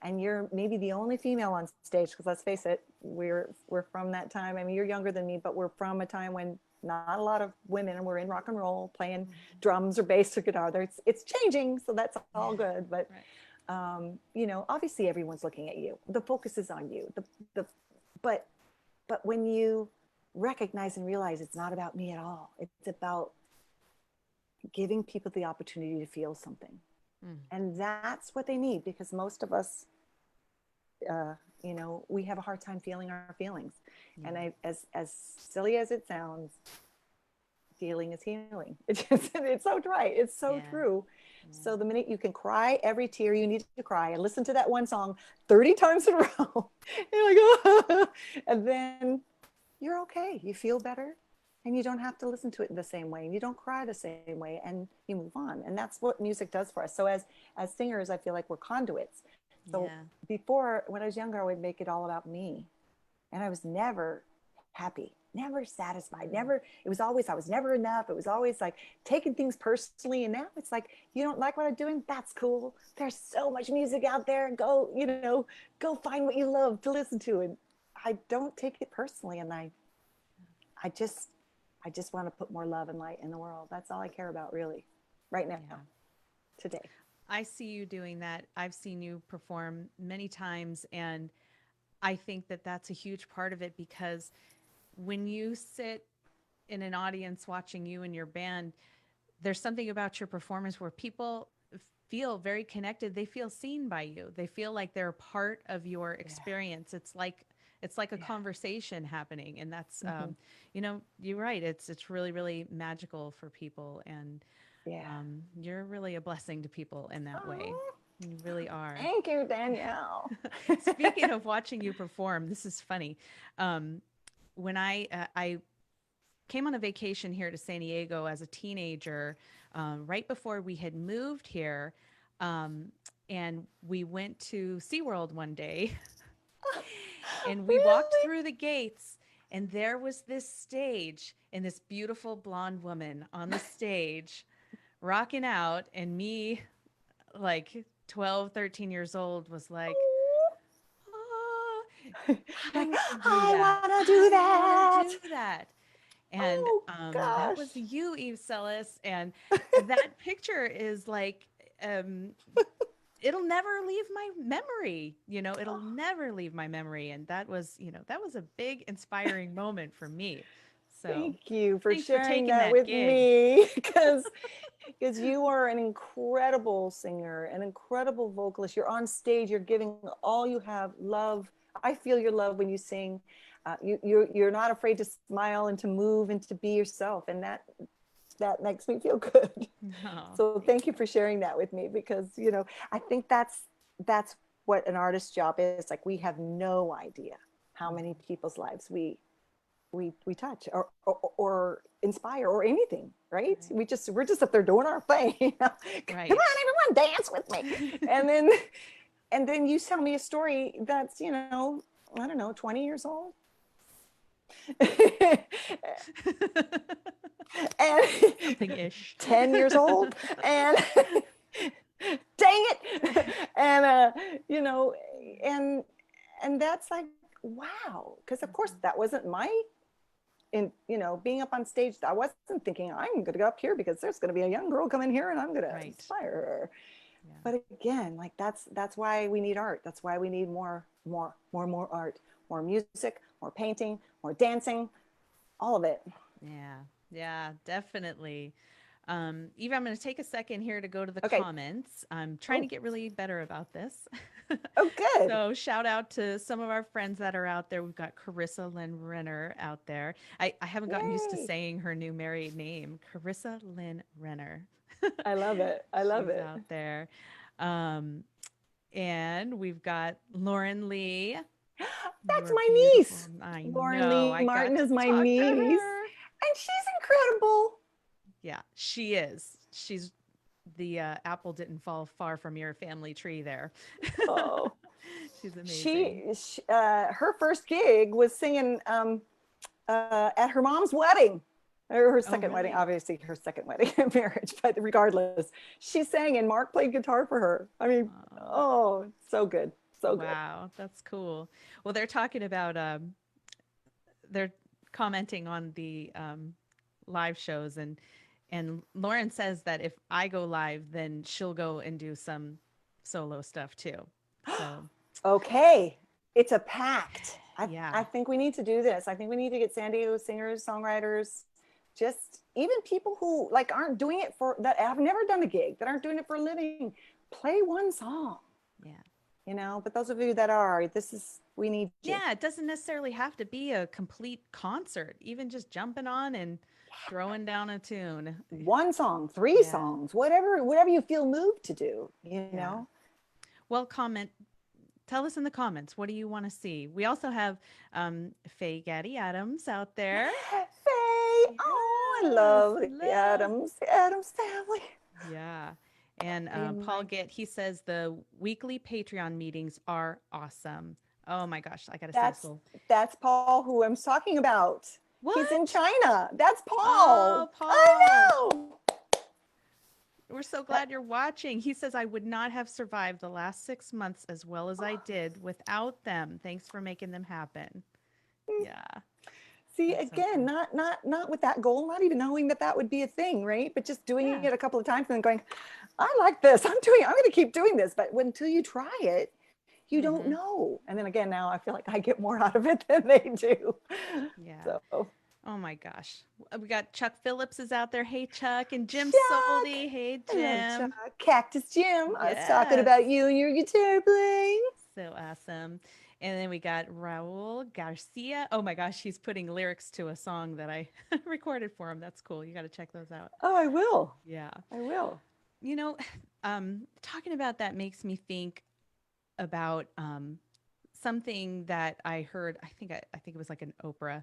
and you're maybe the only female on stage, because let's face it, we're from that time. I mean, you're younger than me, but we're from a time when not a lot of women were in rock and roll playing Mm-hmm. drums or bass or guitar. It's changing, so that's all Yeah. good. But Right. obviously everyone's looking at you. The focus is on you. The but but when you recognize and realize it's not about me at all, it's about giving people the opportunity to feel something, Mm. and that's what they need, because most of us, uh, we have a hard time feeling our feelings. Yeah. And as silly as it sounds, feeling is healing. It's so right. It's so Yeah. true. Yeah. So the minute you can cry every tear you need to cry, and listen to that one song 30 times in a row, you're like, oh, and then you're okay. You feel better, and you don't have to listen to it the same way, and you don't cry the same way, and you move on. And that's what music does for us. So as singers, I feel like we're conduits. So Yeah. before, when I was younger, I would make it all about me, and I was never happy, never satisfied, Mm. never. It was always, I was never enough. It was always like taking things personally. And now it's like, you don't like what I'm doing? That's cool. There's so much music out there. Go find what you love to listen to. And I don't take it personally, and I just I just want to put more love and light in the world. That's all I care about, really, right now, Yeah. today. I see you doing that. I've seen you perform many times, and I think that that's a huge part of it because when you sit in an audience watching you and your band, there's something about your performance where people feel very connected. They feel seen by you. They feel like they're a part of your Yeah. experience. It's like a Yeah. conversation happening, and that's Hmm. you're right. It's really really magical for people, and Yeah. you're really a blessing to people in that way. Oh, You really are. thank you, Danielle. Speaking of watching you perform, this is funny. Um, when I came on a vacation here to San Diego as a teenager, right before we had moved here, um, and we went to SeaWorld one day, and we walked Really? through the gates, and there was this stage, and this beautiful blonde woman on the stage rocking out, and me, like 12, 13 years old, was like, oh, I Like, want to do I that. want to do I want to that. do that. And Oh, that gosh. was you, Eve Sellis. And that picture is like, um, it'll never leave my memory. It'll never leave my memory. And that was a big inspiring moment for me. So Thank you for thanks for sharing taking that that with gig. me because you are an incredible singer, an incredible vocalist. You're on stage, you're giving all you have, love. I feel your love when you sing. You're not afraid to smile and to move and to be yourself, and that makes me feel good. Oh, So thank thank you you. for sharing that with me because I think that's what an artist's job is. Like, we have no idea how many Mhm. people's lives we touch or inspire or anything, right? Right. We're just up there doing our thing. Come Right. on, everyone, dance with me. And then you tell me a story that's, I don't know, 20 years old. And Something ish. 10 years old. And dang it. And you know and that's like, wow, because of course Mhm. that wasn't my in being up on stage. I wasn't thinking I'm going to go up here because there's going to be a young girl coming here and I'm going to Right. inspire her. Yeah. But again, like, that's why we need art. That's why we need more art, more music, more painting, more dancing, all of it. Yeah. Yeah, definitely. Eva, I'm going to take a second here to go to the Okay. comments. I'm trying to Oh, get really better about this. oh, good. So, shout out to some of our friends that are out there. We've got Carissa Lynn Renner out there. I haven't gotten used to Yay. saying her new married name, Carissa Lynn Renner. I love it. I love She's it. out there. Um, and we've got Lauren Lee. That's You're my beautiful. niece. I Lauren know. Lee I got Martin to is my talk to niece, her. and she's incredible. Yeah, she is. She's the apple didn't fall far from your family tree there. Oh, She's amazing. she her first gig was singing at her mom's wedding, or her Oh, second wedding, really? obviously her second wedding marriage, but regardless, she sang and Mark played guitar for her. I mean, Oh, oh, so good, so good. wow, that's cool. Well, they're talking about they're commenting on the live shows, and Lauren says that if I go live, then she'll go and do some solo stuff too. So, Okay, it's a pact. yeah. I think we need to do this. I think we need to get San Diego singers, songwriters, just even people who like aren't doing it for that have never done a gig, that aren't doing it for a living. Play one song, Yeah. But those of you that are, we need you. Yeah, it doesn't necessarily have to be a complete concert. Even just jumping on and throwing down a tune. One song, three Yeah. songs, whatever you feel moved to do. Yeah. Well, tell us in the comments, what do you want to see? We also have Faye Gaddy Adams out there. Faye, oh, I Yes, love hello. The Adams family. Yeah. And In Paul my Gitt, he says the weekly Patreon meetings are awesome. Oh my gosh, I gotta say, that's so that's Paul, who I'm talking about. He's in what? China. That's Oh, Paul. I Paul. know. We're so That glad you're watching. He says, I would not have survived the last 6 months as well as I did without them. Thanks for making them happen. Yeah. See, That's so again, cool. not with that goal, not even knowing that that would be a thing, right? But just doing Yeah. it a couple of times and then going, I like this. I'm going to keep doing this. But until you try it, you don't Hmm. know. And then again, now I feel like I get more out of it than they do. Yeah. So, Oh my gosh. We got Chuck Phillips is out there. Hey, Chuck. And Jim Chuck, Soldy. Hey, I love Chuck. Jim. Cactus Jim. I was talking Yes. about you and your guitar playing. So awesome. And then we got Raul Garcia. Oh my gosh, he's putting lyrics to a song that I recorded for him. That's cool. You got to check those out. Oh, I will. Yeah. I will. You know, talking about that makes me think about something that I heard. I think it was like an Oprah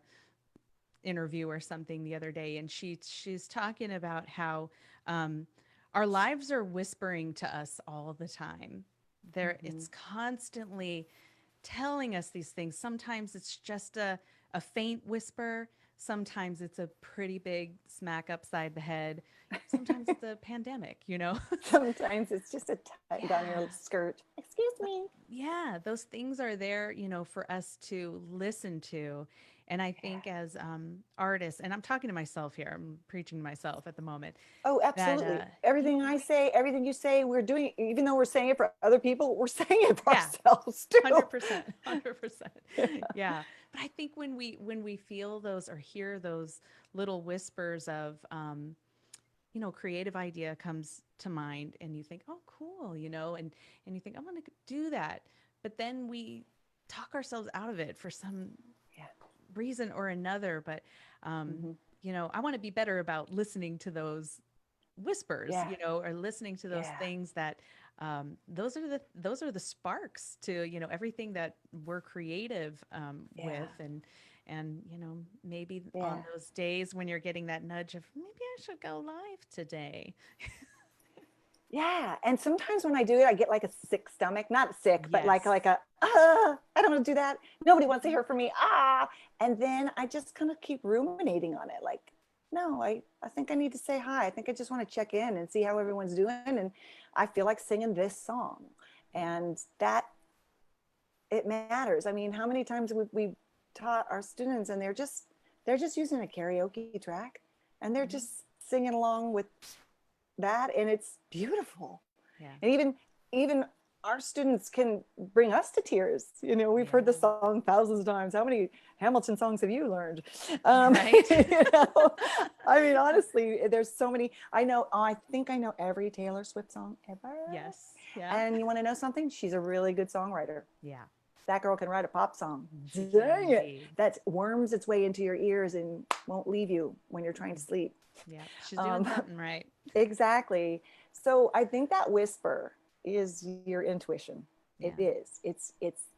interview or something the other day, and she's talking about how um, our lives are whispering to us all the time. Mhm. It's constantly telling us these things. Sometimes it's just a faint whisper. Sometimes it's a pretty big smack upside the head. Sometimes it's a pandemic, you know? Sometimes it's just a tug on Yeah. your skirt. Excuse me. Yeah, those things are there, for us to listen to. And I think as artists, and I'm talking to myself here, I'm preaching to myself at the moment, Oh, that, absolutely. Everything I say, everything you say, we're doing, even though we're saying it for other people, we're saying it for yeah, ourselves too. 100%, 100%. Yeah. But I think when we feel those or hear those little whispers of, creative idea comes to mind and you think, oh, cool, and you think, I want to do that. But then we talk ourselves out of it for some Yeah. reason or another. But, um, Hmm. I want to be better about listening to those whispers, Yeah. or listening to those Yeah. things that those are the sparks to everything that we're creative Yeah. with, and maybe on Yeah. those days when you're getting that nudge of maybe I should go live today. Yeah. And sometimes when I do it, I get like a sick stomach, not sick, but Yes. like a, I don't want to do that. Nobody wants to hear from me. And then I just kind of keep ruminating on it. Like, no, I think I need to say hi. I think I just want to check in and see how everyone's doing. And I feel like singing this song. Yeah. And that it matters. I mean, how many times we taught our students and they're just using a karaoke track and they're Hmm. just singing along with that and it's beautiful. Yeah. And even our students can bring us to tears. We've heard the Yeah. song thousands of times. How many Hamilton songs have you learned? Right. I mean, honestly, there's so many. I think I know every Taylor Swift song ever. Yes. Yeah. And you want to know something? She's a really good songwriter. Yeah. That girl can write a pop song. She can Dang it. indeed. That worms its way into your ears and won't leave you when you're trying to sleep. Yeah. She's doing Um, something right. exactly. So I think that whisper is your intuition. It Yeah. is.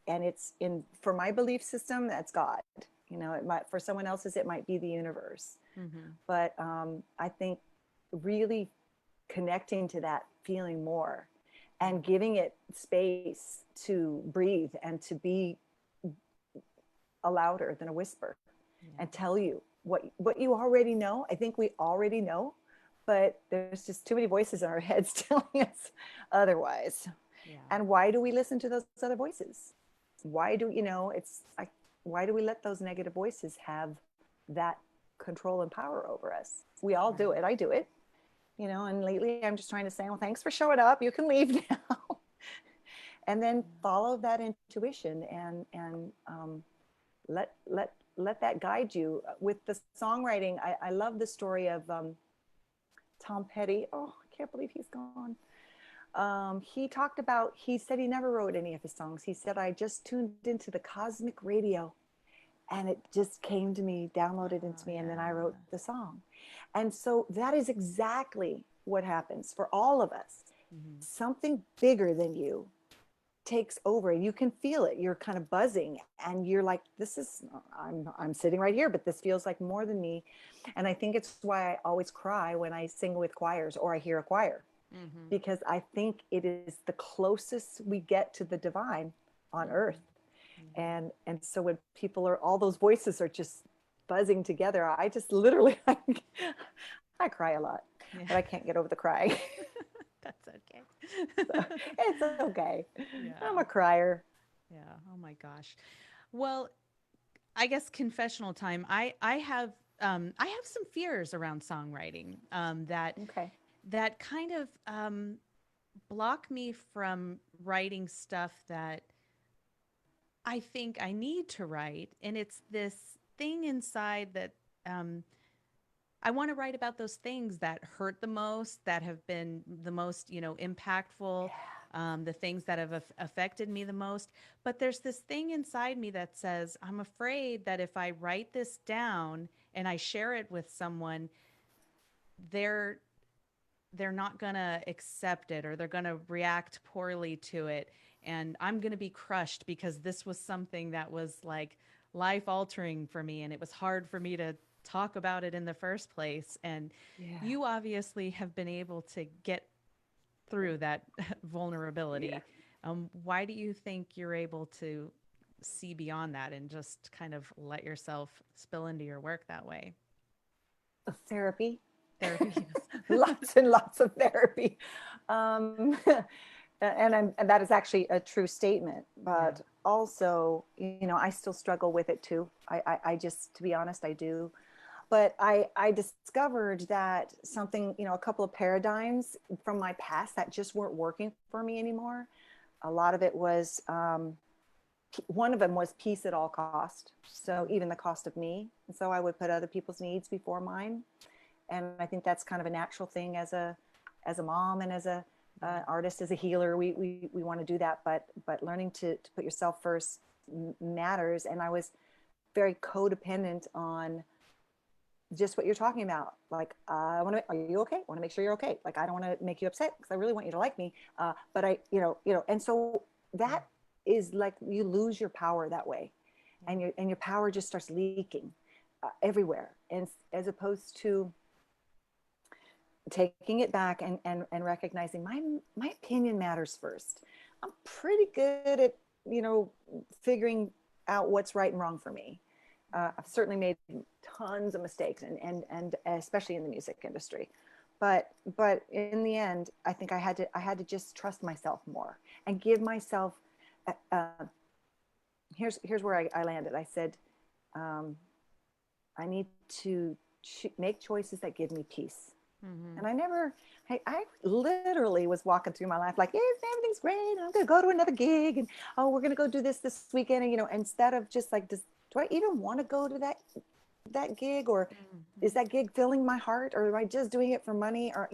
And it's in, for my belief system, that's God. It might, for someone else's, it might be the universe. Hmm. But I think really connecting to that feeling more Yeah. and giving it space to breathe and to be a louder than a whisper Yeah. and tell you what you already know. I think we already know, but there's just too many voices in our heads telling us otherwise. Yeah. And why do we listen to those other voices? Why do it's like, why do we let those negative voices have that control and power over us? We all do Right. it. I do it. And lately I'm just trying to say, well, thanks for showing up. You can leave now. And then follow that intuition and let that guide you with the songwriting. I love the story of Tom Petty. Oh, I can't believe he's gone. He said he never wrote any of his songs. He said, I just tuned into the cosmic radio and it just came to me, downloaded Oh, into me, and then I wrote yeah. the song. And so that is exactly what happens for all of us. Hmm. Something bigger than you takes over and you can feel it. You're kind of buzzing and you're like, I'm sitting right here, but this feels like more than me. And I think it's why I always cry when I sing with choirs or I hear a choir, Hmm. because I think it is the closest we get to the divine on earth. Hmm. Yeah. And so when people are, all those voices are just buzzing together, I just literally, I cry a lot, Yeah. but I can't get over the crying. That's okay. So it's okay. I'm Yeah. a crier. Yeah. Oh my gosh. Well, I guess confessional time. I have some fears around songwriting Okay. that kind of block me from writing stuff that I think I need to write, and it's this thing inside that um, I want to write about those things that hurt the most, that have been the most, impactful, the things that have affected me the most. But there's this thing inside me that says, I'm afraid that if I write this down and I share it with someone, they're they're not going to accept it, or they're going to react poorly to it, and I'm going to be crushed because this was something that was like life altering for me, and it was hard for me to talk about it in the first place. And Yeah. you obviously have been able to get through that Yeah. vulnerability. Why do you think you're able to see beyond that and just kind of let yourself spill into your work that way? Therapy. Therapy. Lots and lots of therapy. Um, and that is actually a true statement, Yeah. but also, I still struggle with it too. I just, to be honest, I do. But I discovered that something, a couple of paradigms from my past that just weren't working for me anymore. A lot of it was, one of them was peace at all cost. So even the cost of me. And so I would put other people's needs before mine. And I think that's kind of a natural thing as a mom and as a artist, as a healer. We want to do that, but learning to put yourself first matters. And I was very codependent on just what you're talking about. Like, I want to, are you okay? I want to make sure you're okay. Like, I don't want to make you upset because I really want you to like me. But and so that is like, you lose your power that way, and your power just starts leaking everywhere. And as opposed to taking it back and recognizing my opinion matters first. I'm pretty good at, figuring out what's right and wrong for me. I've certainly made tons of mistakes, and especially in the music industry. But in the end, I think I had to just trust myself more and give myself. Uh, here's where I landed. I said, um, I need to make choices that give me peace. Mm-hmm. And I literally was walking through my life like, yeah, everything's great. I'm going to go to another gig, and oh, we're going to go do this weekend. And, instead of just like, do I even want to go to that gig, or Mm-hmm. is that gig filling my heart, or am I just doing it for money, or,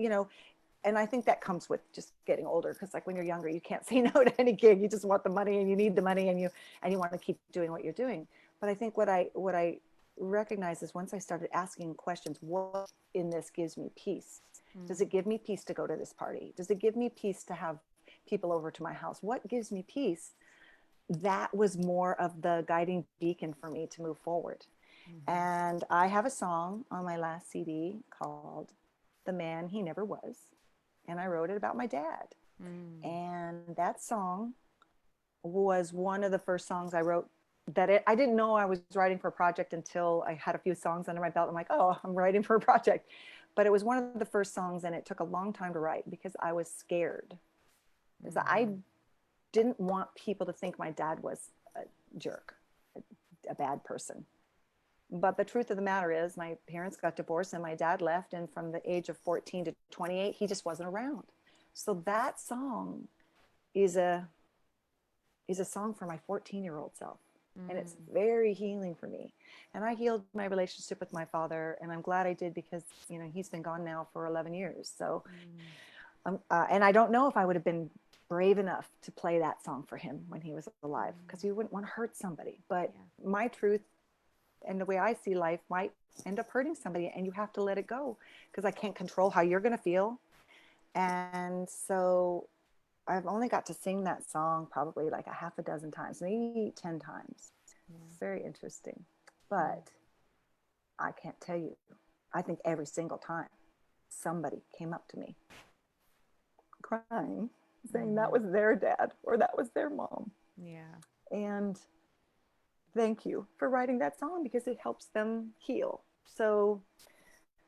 and I think that comes with just getting older. Cause like when you're younger, you can't say no to any gig. You just want the money, and you need the money, and you want to keep doing what you're doing. But I think what I recognize is, once I started asking questions, what in this gives me peace? Does it give me peace to go to this party? Does it give me peace to have people over to my house? What gives me peace? That was more of the guiding beacon for me to move forward. Mm-hmm. And I have a song on my last CD called The Man He Never Was. And I wrote it about my dad. Mm-hmm. And that song was one of the first songs I wrote I didn't know I was writing for a project until I had a few songs under my belt. I'm like, oh, I'm writing for a project. But it was one of the first songs, and it took a long time to write because I was scared. Because I didn't want people to think my dad was a jerk, a bad person. But the truth of the matter is, my parents got divorced and my dad left. And from the age of 14 to 28, he just wasn't around. So that song is a song for my 14-year-old self. And it's very healing for me. And I healed my relationship with my father, and I'm glad I did, because he's been gone now for 11 years. So and I don't know if I would have been brave enough to play that song for him when he was alive, because you wouldn't want to hurt somebody. But Yeah. my truth and the way I see life might end up hurting somebody, and you have to let it go, because I can't control how you're going to feel. And so I've only got to sing that song probably like a half a dozen times, maybe 10 times. Yeah. It's very interesting. But I can't tell you, I think every single time somebody came up to me crying, saying that was their dad or that was their mom. Yeah. And thank you for writing that song, because it helps them heal. So,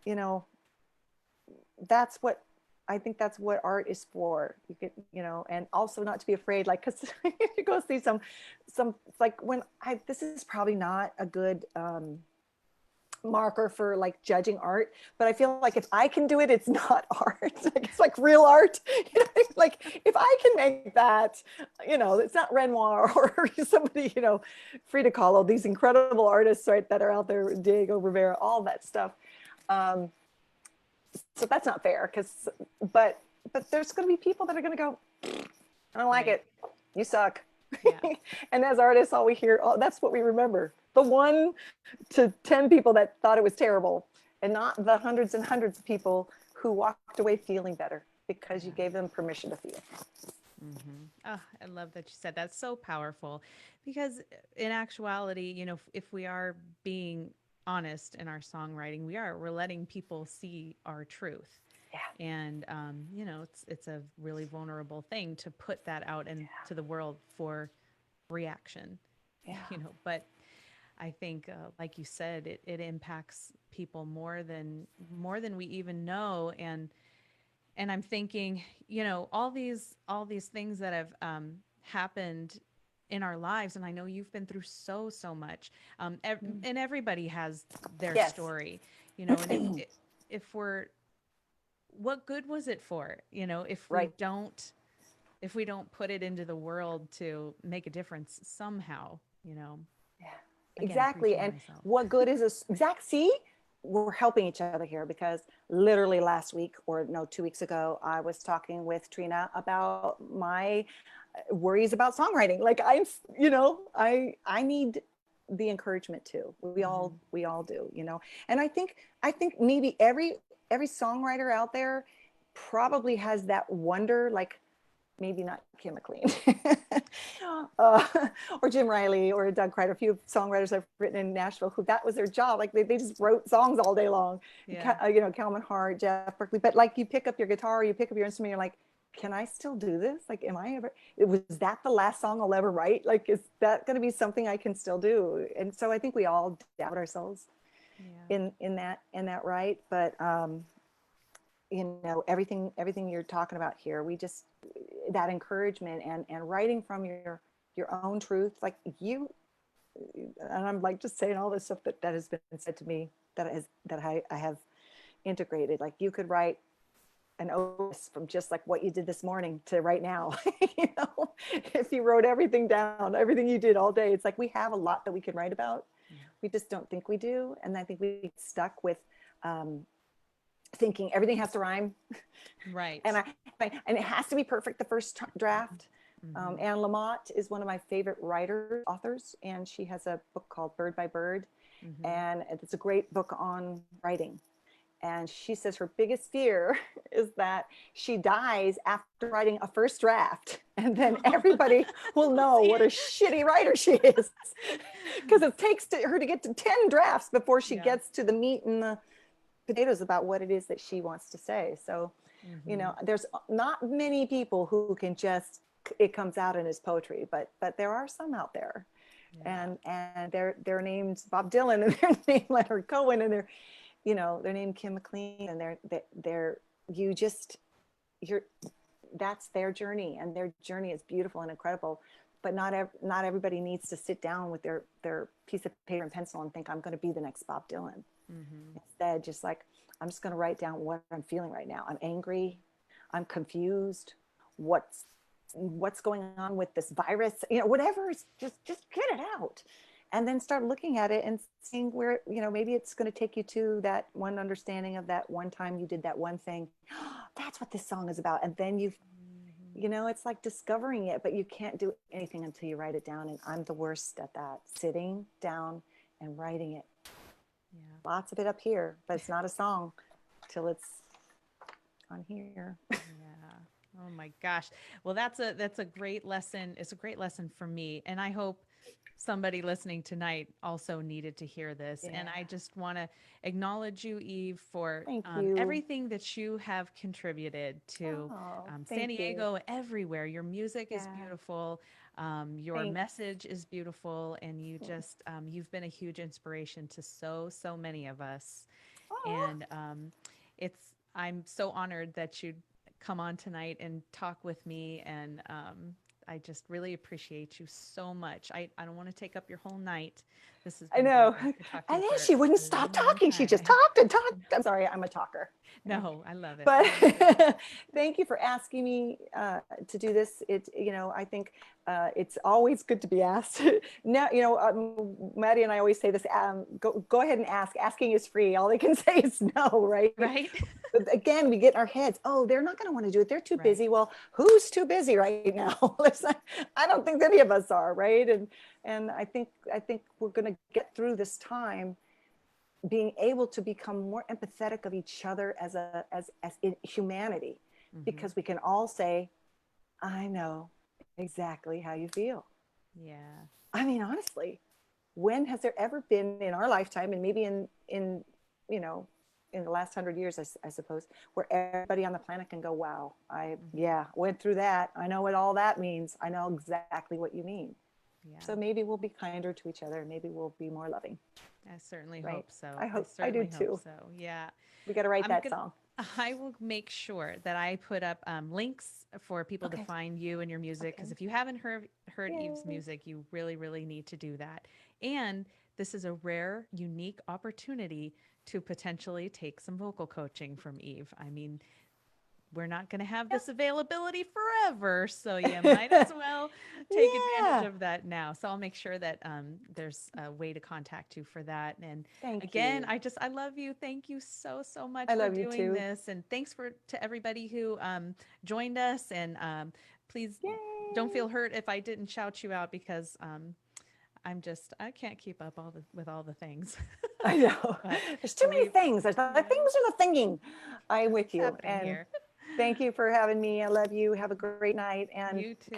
you know, that's what I think that's what art is for. You could, and also not to be afraid, like, because you go see some, it's like when this is probably not a good marker for like judging art, but I feel like if I can do it, it's not art. Like, it's like real art. Like if I can make that, it's not Renoir or somebody, Frida Kahlo, these incredible artists, right, that are out there, Diego Rivera, all that stuff. Um, so that's not fair, but there's going to be people that are going to go, I don't like it. You suck. Yeah. And as artists, all we hear, that's what we remember. The 1 to 10 people that thought it was terrible, and not the hundreds and hundreds of people who walked away feeling better because you gave them permission to feel. Mm-hmm. Oh, I love that you said that's so powerful, because in actuality, if we are being honest in our songwriting, we're letting people see our truth. Yeah. And it's a really vulnerable thing to put that out into the world for reaction. Yeah. But I think, like you said, it impacts people more than we even know. And I'm thinking, all these things that have happened in our lives, and I know you've been through so much, and everybody has their Yes. story, and if we're, what good was it for, if we Right. don't, put it into the world to make a difference somehow, Yeah. again, Exactly. preaching to And myself. what good is this? See, we're helping each other here, because literally last week, or no, 2 weeks ago, I was talking with Trina about my worries about songwriting. Like, I need the encouragement too. Mm-hmm. We all do, And I think maybe every songwriter out there probably has that wonder, like, maybe not Kim McLean, uh, or Jim Riley or Doug Crider, a few songwriters I've written in Nashville who that was their job. Like, they just wrote songs all day long. Yeah. Calvin Hart, Jeff Berkeley. But like, you pick up your guitar, you pick up your instrument, you're like, can I still do this? Like, was that the last song I'll ever write? Like, is that going to be something I can still do? And so I think we all doubt ourselves Yeah. in that right. But everything you're talking about here, we just, that encouragement and writing from your own truth, like you, and I'm like just saying all this stuff that has been said to me, that I have integrated. Like, you could write an OS from just like what you did this morning to right now. If you wrote everything down, everything you did all day, it's like we have a lot that we can write about. Yeah. We just don't think we do. And I think we get stuck with thinking everything has to rhyme. Right. And it has to be perfect the first draft. Mm-hmm. Anne Lamott is one of my favorite authors, and she has a book called Bird by Bird, Mm-hmm. and it's a great book on writing. And she says her biggest fear is that she dies after writing a first draft, and then everybody will know what a shitty writer she is, because it takes her to get to 10 drafts before she Yeah. gets to the meat and the potatoes about what it is that she wants to say. So, Mm-hmm. there's not many people who can just, it comes out in his poetry, but there are some out there. Yeah. And they're named Bob Dylan, and they're named Leonard Cohen, and they're named Kim McLean, and they're you just, you're that's their journey, and their journey is beautiful and incredible. But not everybody needs to sit down with their piece of paper and pencil and think, I'm going to be the next Bob Dylan. Mm-hmm. Instead, just like, I'm just going to write down what I'm feeling right now. I'm angry. I'm confused. What's going on with this virus? Whatever. Just get it out, and then start looking at it and seeing where, maybe it's going to take you to that one understanding of that one time you did that one thing. That's what this song is about. And then it's like discovering it, but you can't do anything until you write it down. And I'm the worst at that, sitting down and writing it. Yeah. Lots of it up here, but it's not a song till it's on here. Yeah. Oh my gosh. Well, that's a great lesson. It's a great lesson for me, and I hope somebody listening tonight also needed to hear this. Yeah. And I just want to acknowledge you, Eve, for Thank you. everything that you have contributed to San Thank you. Diego, everywhere. Your music is Yeah. beautiful. Your Thanks. message is beautiful. And you've been a huge inspiration to so many of us. Aw. And I'm so honored that you come on tonight and talk with me. And I just really appreciate you so much. I don't want to take up your whole night. This has I been great. know. I could talk to And you then for she wouldn't a stop long talking. She just time. talked and talked. I'm sorry, I'm a talker. No, I love it. But I love it. thank you for asking me to do this. I think it's always good to be asked. Now, Maddie and I always say this, go ahead and ask. Asking is free. All they can say is no, right? Right? But again, we get in our heads, oh, they're not going to want to do it. They're too Right. busy. Well, who's too busy right now? I don't think any of us are, right? And I think we're going to get through this time being able to become more empathetic of each other as in humanity, Mm-hmm. because we can all say, I know exactly how you feel. Yeah. I mean, honestly, when has there ever been in our lifetime, and maybe in you know in the last 100 years, I suppose, where everybody on the planet can go, wow, Mm-hmm. yeah, went through that, I know what all that means, I know exactly what you mean. Yeah. So maybe we'll be kinder to each other, maybe we'll be more loving, I certainly right? hope so. I I hope, I do certainly hope too. so. Yeah. We got to write I'm that gonna song. I will make sure that I put up links for people to Okay. find you and your music, because Okay. if you haven't heard Eve's Yay. music, you really really need to do that. And this is a rare, unique opportunity to potentially take some vocal coaching from Eve. I mean, we're not going to have this availability forever, so you might as Yeah. well take advantage Yeah. of that now. So I'll make sure that there's a way to contact you for that. And Thank again, you. I love you. Thank you so so much I for love you doing too. this, and thanks for to everybody who joined us. And please don't Yay. feel hurt if I didn't shout you out, because I can't keep up with all the things. I know. but There's too but many we things. There's the Yeah, things are the thinking. I'm with what's you. happening And here? thank you for having me. I love you. Have a great night. You too.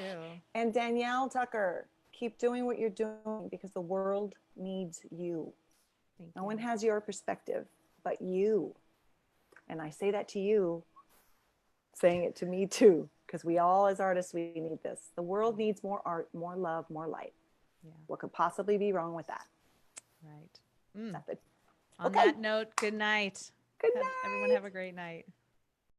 And Danielle Tucker, keep doing what you're doing, because the world needs you. Thank No you. one has your perspective but you. And I say that to you, saying it to me too, because we all, as artists, we need this. The world needs more art, more love, more light. Yeah. What could possibly be wrong with that? Right. Mm. Nothing. On Okay. that note, good night. Good Everyone night. have a great night.